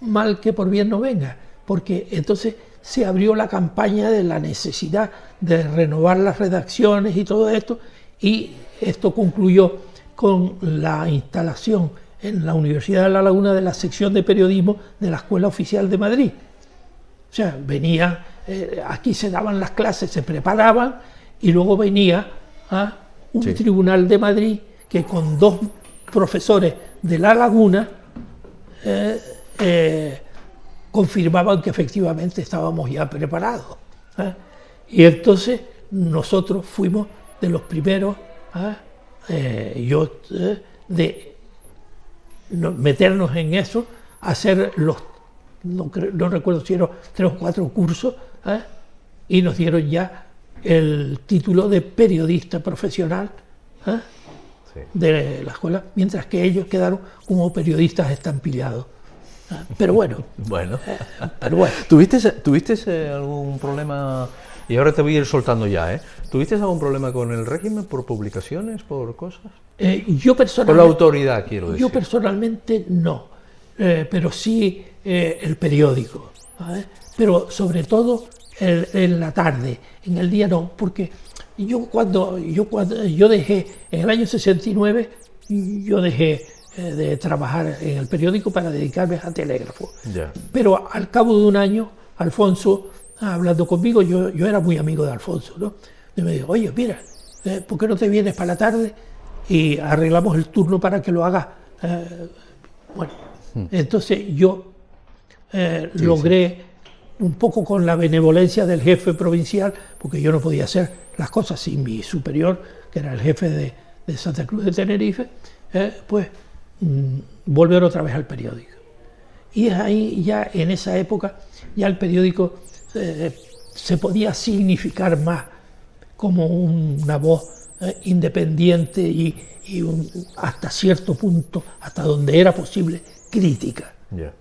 [SPEAKER 6] mal que por bien no venga, porque entonces se abrió la campaña de la necesidad de renovar las redacciones y todo esto, y esto concluyó con la instalación en la Universidad de La Laguna de la sección de periodismo de la Escuela Oficial de Madrid. O sea, venía, aquí se daban las clases, se preparaban, y luego venía un tribunal de Madrid que con 2 profesores de La Laguna confirmaban que efectivamente estábamos ya preparados. Y entonces nosotros fuimos de los primeros de meternos en eso, hacer no recuerdo si eran 3 o 4 cursos, y nos dieron ya el título de periodista profesional de la escuela, mientras que ellos quedaron como periodistas estampillados. Pero bueno. Pero bueno.
[SPEAKER 5] ¿Tuviste algún problema? Y ahora te voy a ir soltando ya, ¿Tuviste algún problema con el régimen por publicaciones, por cosas?
[SPEAKER 6] Yo personalmente...
[SPEAKER 5] Por la autoridad, quiero decir.
[SPEAKER 6] Yo personalmente no, pero sí el periódico. Pero sobre todo en la tarde, en el día no, porque cuando yo dejé, en el año 69, yo dejé de trabajar en el periódico para dedicarme a telégrafo.
[SPEAKER 5] Ya.
[SPEAKER 6] Pero al cabo de un año, Alfonso hablando conmigo, yo era muy amigo de Alfonso, ¿no? Y me dijo, oye, mira, ¿por qué no te vienes para la tarde y arreglamos el turno para que lo hagas? Bueno, entonces yo logré, un poco con la benevolencia del jefe provincial, porque yo no podía hacer las cosas sin mi superior, que era el jefe de Santa Cruz de Tenerife, pues volver otra vez al periódico. Y es ahí, ya en esa época, ya el periódico se podía significar más como una voz independiente y hasta cierto punto, hasta donde era posible, crítica.
[SPEAKER 5] Yeah.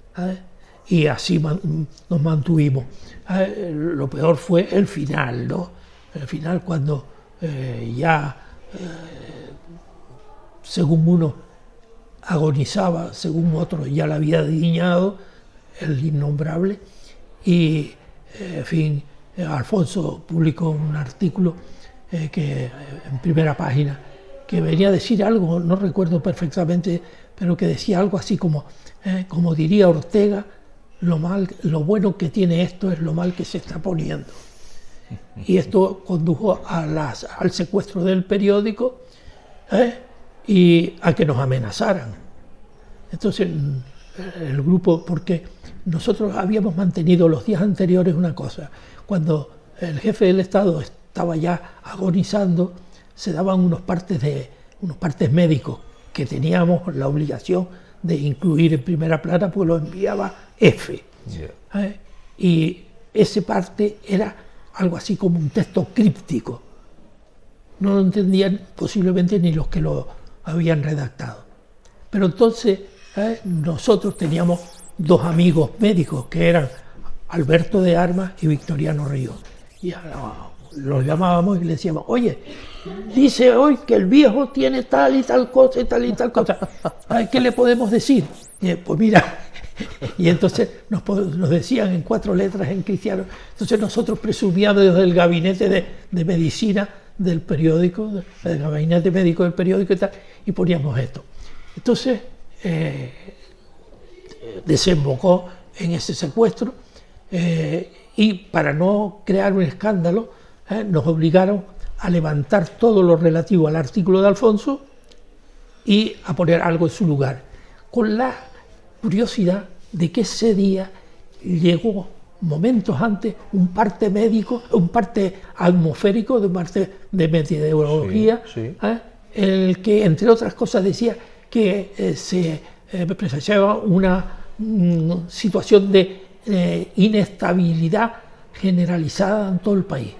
[SPEAKER 6] Y así nos mantuvimos. Lo peor fue el final, ¿no? El final cuando según uno agonizaba, según otro ya la había diñado, el innombrable, y en fin, Alfonso publicó un artículo que en primera página que venía a decir algo, no recuerdo perfectamente, pero que decía algo así como diría Ortega, lo bueno que tiene esto es lo mal que se está poniendo. Y esto condujo al secuestro del periódico y a que nos amenazaran. Entonces el grupo, porque nosotros habíamos mantenido los días anteriores una cosa, cuando el jefe del Estado estaba ya agonizando, se daban unos partes médicos que teníamos la obligación de incluir en primera plana, pues lo enviaba F. Yeah. Y ese parte era algo así como un texto críptico. No lo entendían posiblemente ni los que lo habían redactado. Pero entonces nosotros teníamos dos amigos médicos que eran Alberto de Armas y Victoriano Ríos. Y los llamábamos y le decíamos, oye, dice hoy que el viejo tiene tal y tal cosa y tal y tal cosa. ¿Qué le podemos decir? Pues mira, y entonces nos decían en 4 letras en cristiano. Entonces nosotros presumíamos desde el gabinete de medicina del periódico, del gabinete médico del periódico y tal, y poníamos esto. Entonces desembocó en ese secuestro y para no crear un escándalo nos obligaron a levantar todo lo relativo al artículo de Alfonso y a poner algo en su lugar, con la curiosidad de que ese día llegó momentos antes un parte médico, un parte atmosférico, de parte de meteorología, sí. En el que, entre otras cosas, decía que se presenciaba una situación de inestabilidad generalizada en todo el país.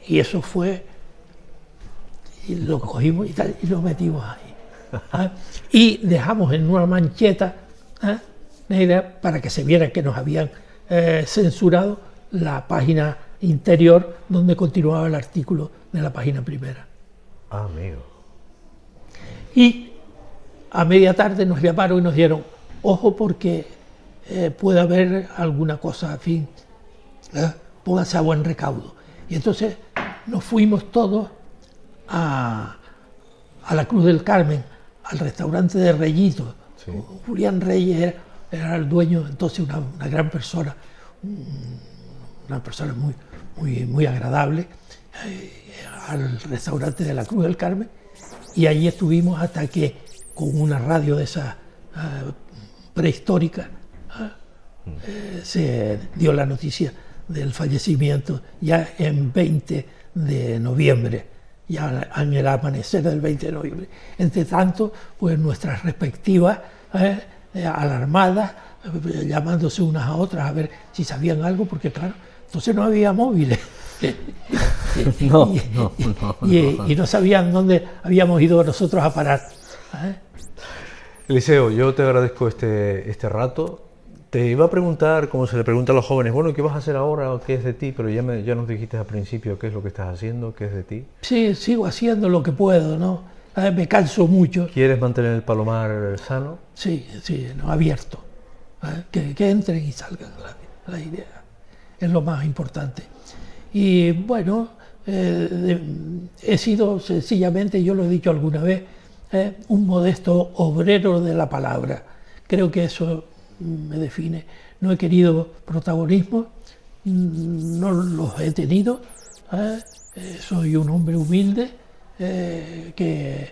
[SPEAKER 6] Y eso fue, y lo cogimos y lo metimos ahí. Y dejamos en una mancheta negra para que se viera que nos habían censurado la página interior donde continuaba el artículo de la página primera.
[SPEAKER 5] Ah, amigo.
[SPEAKER 6] Y a media tarde nos llamaron y nos dieron, ojo porque puede haber alguna cosa, en fin, póngase a buen recaudo. Y entonces nos fuimos todos a la Cruz del Carmen, al restaurante de Reyito. Sí. Julián Reyes era el dueño, entonces una gran persona, una persona muy agradable, al restaurante de la Cruz del Carmen, y allí estuvimos hasta que con una radio de esa prehistórica se dio la noticia del fallecimiento ya en 20 de noviembre, ya en el amanecer del 20 de noviembre. Entre tanto, pues nuestras respectivas alarmadas, llamándose unas a otras a ver si sabían algo, porque claro, entonces no había móviles. Y no sabían dónde habíamos ido nosotros a parar.
[SPEAKER 5] Eliseo, yo te agradezco este rato. Te iba a preguntar, como se le pregunta a los jóvenes, bueno, ¿qué vas a hacer ahora o qué es de ti? Pero ya nos dijiste al principio qué es lo que estás haciendo, qué es de ti.
[SPEAKER 6] Sí, sigo haciendo lo que puedo, ¿no? Me canso mucho.
[SPEAKER 5] ¿Quieres mantener el Palomar sano?
[SPEAKER 6] Sí, no, abierto. Que entren y salgan la idea. Es lo más importante. Y bueno, he sido sencillamente, yo lo he dicho alguna vez, un modesto obrero de la palabra. Creo que eso me define. No he querido protagonismo, no los he tenido. Soy un hombre humilde que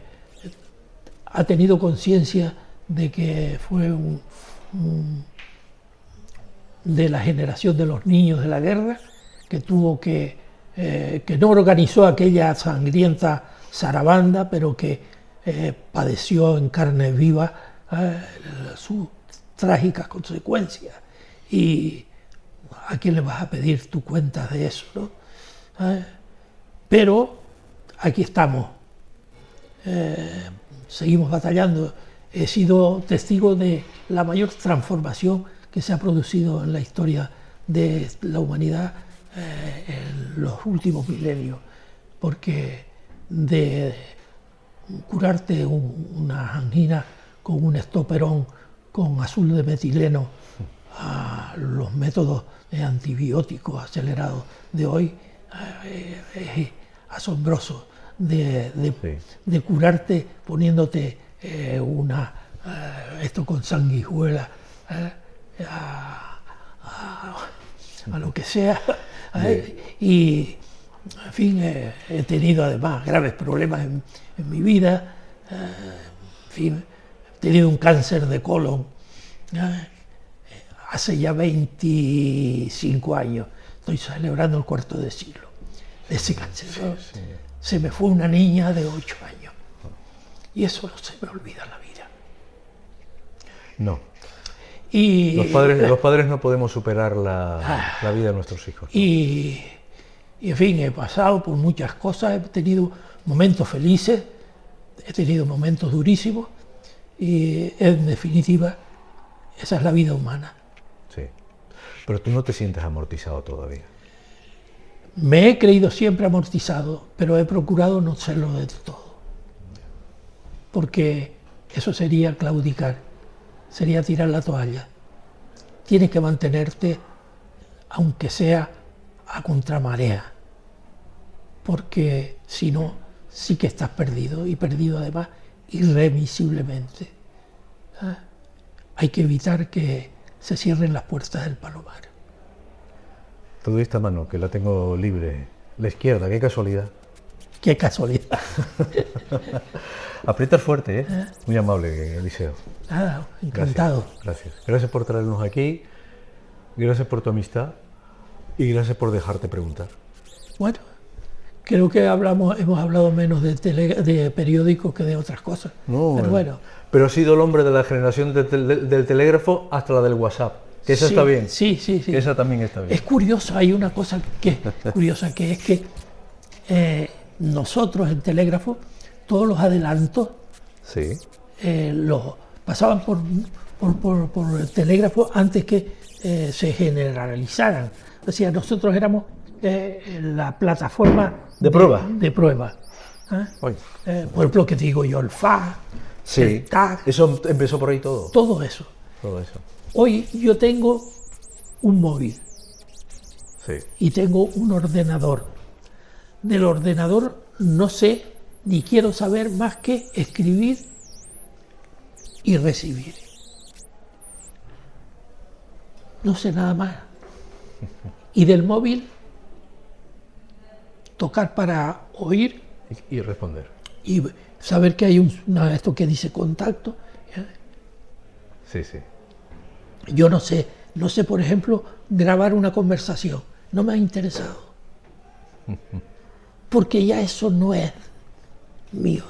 [SPEAKER 6] ha tenido conciencia de que fue de la generación de los niños de la guerra, que tuvo que no organizó aquella sangrienta zarabanda, pero que padeció en carne viva sus trágicas consecuencias. Y ¿a quién le vas a pedir tu cuenta de eso, no? Pero aquí estamos, seguimos batallando. He sido testigo de la mayor transformación que se ha producido en la historia de la humanidad en los últimos milenios, porque de curarte una angina con un estoperón con azul de metileno a los métodos antibióticos acelerados de hoy es asombroso. De curarte poniéndote esto con sanguijuela a lo que sea, y en fin, he tenido además graves problemas en mi vida, en fin, he tenido un cáncer de colon hace ya 25 años, estoy celebrando el cuarto de siglo de ese cáncer. Sí. Se me fue una niña de 8 años y eso no se me olvida en la vida.
[SPEAKER 5] No.
[SPEAKER 6] Y
[SPEAKER 5] los padres no podemos superar la vida de nuestros hijos, ¿no?
[SPEAKER 6] Y en fin, he pasado por muchas cosas, he tenido momentos felices, he tenido momentos durísimos y en definitiva esa es la vida humana.
[SPEAKER 5] Sí, pero tú no te sientes amortizado todavía.
[SPEAKER 6] Me he creído siempre amortizado, pero he procurado no serlo del todo, porque eso sería claudicar, sería tirar la toalla. Tienes que mantenerte, aunque sea a contramarea, porque si no, sí que estás perdido, y perdido además irremisiblemente. Hay que evitar que se cierren las puertas del palomar.
[SPEAKER 5] Te doy esta mano, que la tengo libre, la izquierda, qué casualidad.
[SPEAKER 6] Qué casualidad.
[SPEAKER 5] Aprietas fuerte, ¿eh? Muy amable, Eliseo.
[SPEAKER 6] Nada, encantado.
[SPEAKER 5] Gracias. Gracias por traernos aquí, gracias por tu amistad y gracias por dejarte preguntar.
[SPEAKER 6] Bueno, creo que hemos hablado menos de periódicos que de otras cosas.
[SPEAKER 5] No,
[SPEAKER 6] pero bueno.
[SPEAKER 5] Pero has sido el hombre de la generación del telégrafo hasta la del WhatsApp. Que esa está bien.
[SPEAKER 6] Sí.
[SPEAKER 5] Que esa también está bien.
[SPEAKER 6] Es curioso, hay una cosa que es curiosa, que es que nosotros en telégrafo, todos los adelantos
[SPEAKER 5] sí.
[SPEAKER 6] Los pasaban por el telégrafo antes que se generalizaran. O sea, nosotros éramos la plataforma
[SPEAKER 5] de prueba.
[SPEAKER 6] De prueba. Por ejemplo, que te digo yo, el FA,
[SPEAKER 5] sí.
[SPEAKER 6] el TAG.
[SPEAKER 5] Eso empezó por ahí todo.
[SPEAKER 6] Todo eso. Hoy yo tengo un móvil.
[SPEAKER 5] Sí.
[SPEAKER 6] Y tengo un ordenador. Del ordenador no sé ni quiero saber más que escribir y recibir. No sé nada más. Y del móvil, tocar para oír.
[SPEAKER 5] Y responder.
[SPEAKER 6] Y saber que hay esto que dice contacto.
[SPEAKER 5] Sí.
[SPEAKER 6] Yo no sé, por ejemplo, grabar una conversación. No me ha interesado. Porque ya eso no es mío.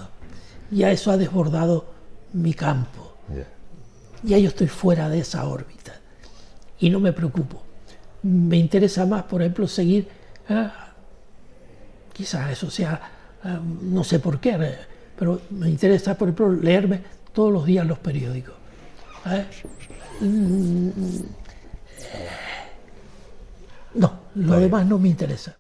[SPEAKER 6] Ya eso ha desbordado mi campo. Ya yo estoy fuera de esa órbita. Y no me preocupo. Me interesa más, por ejemplo, seguir, quizás eso sea, no sé por qué, pero me interesa, por ejemplo, leerme todos los días los periódicos. No, lo demás no me interesa.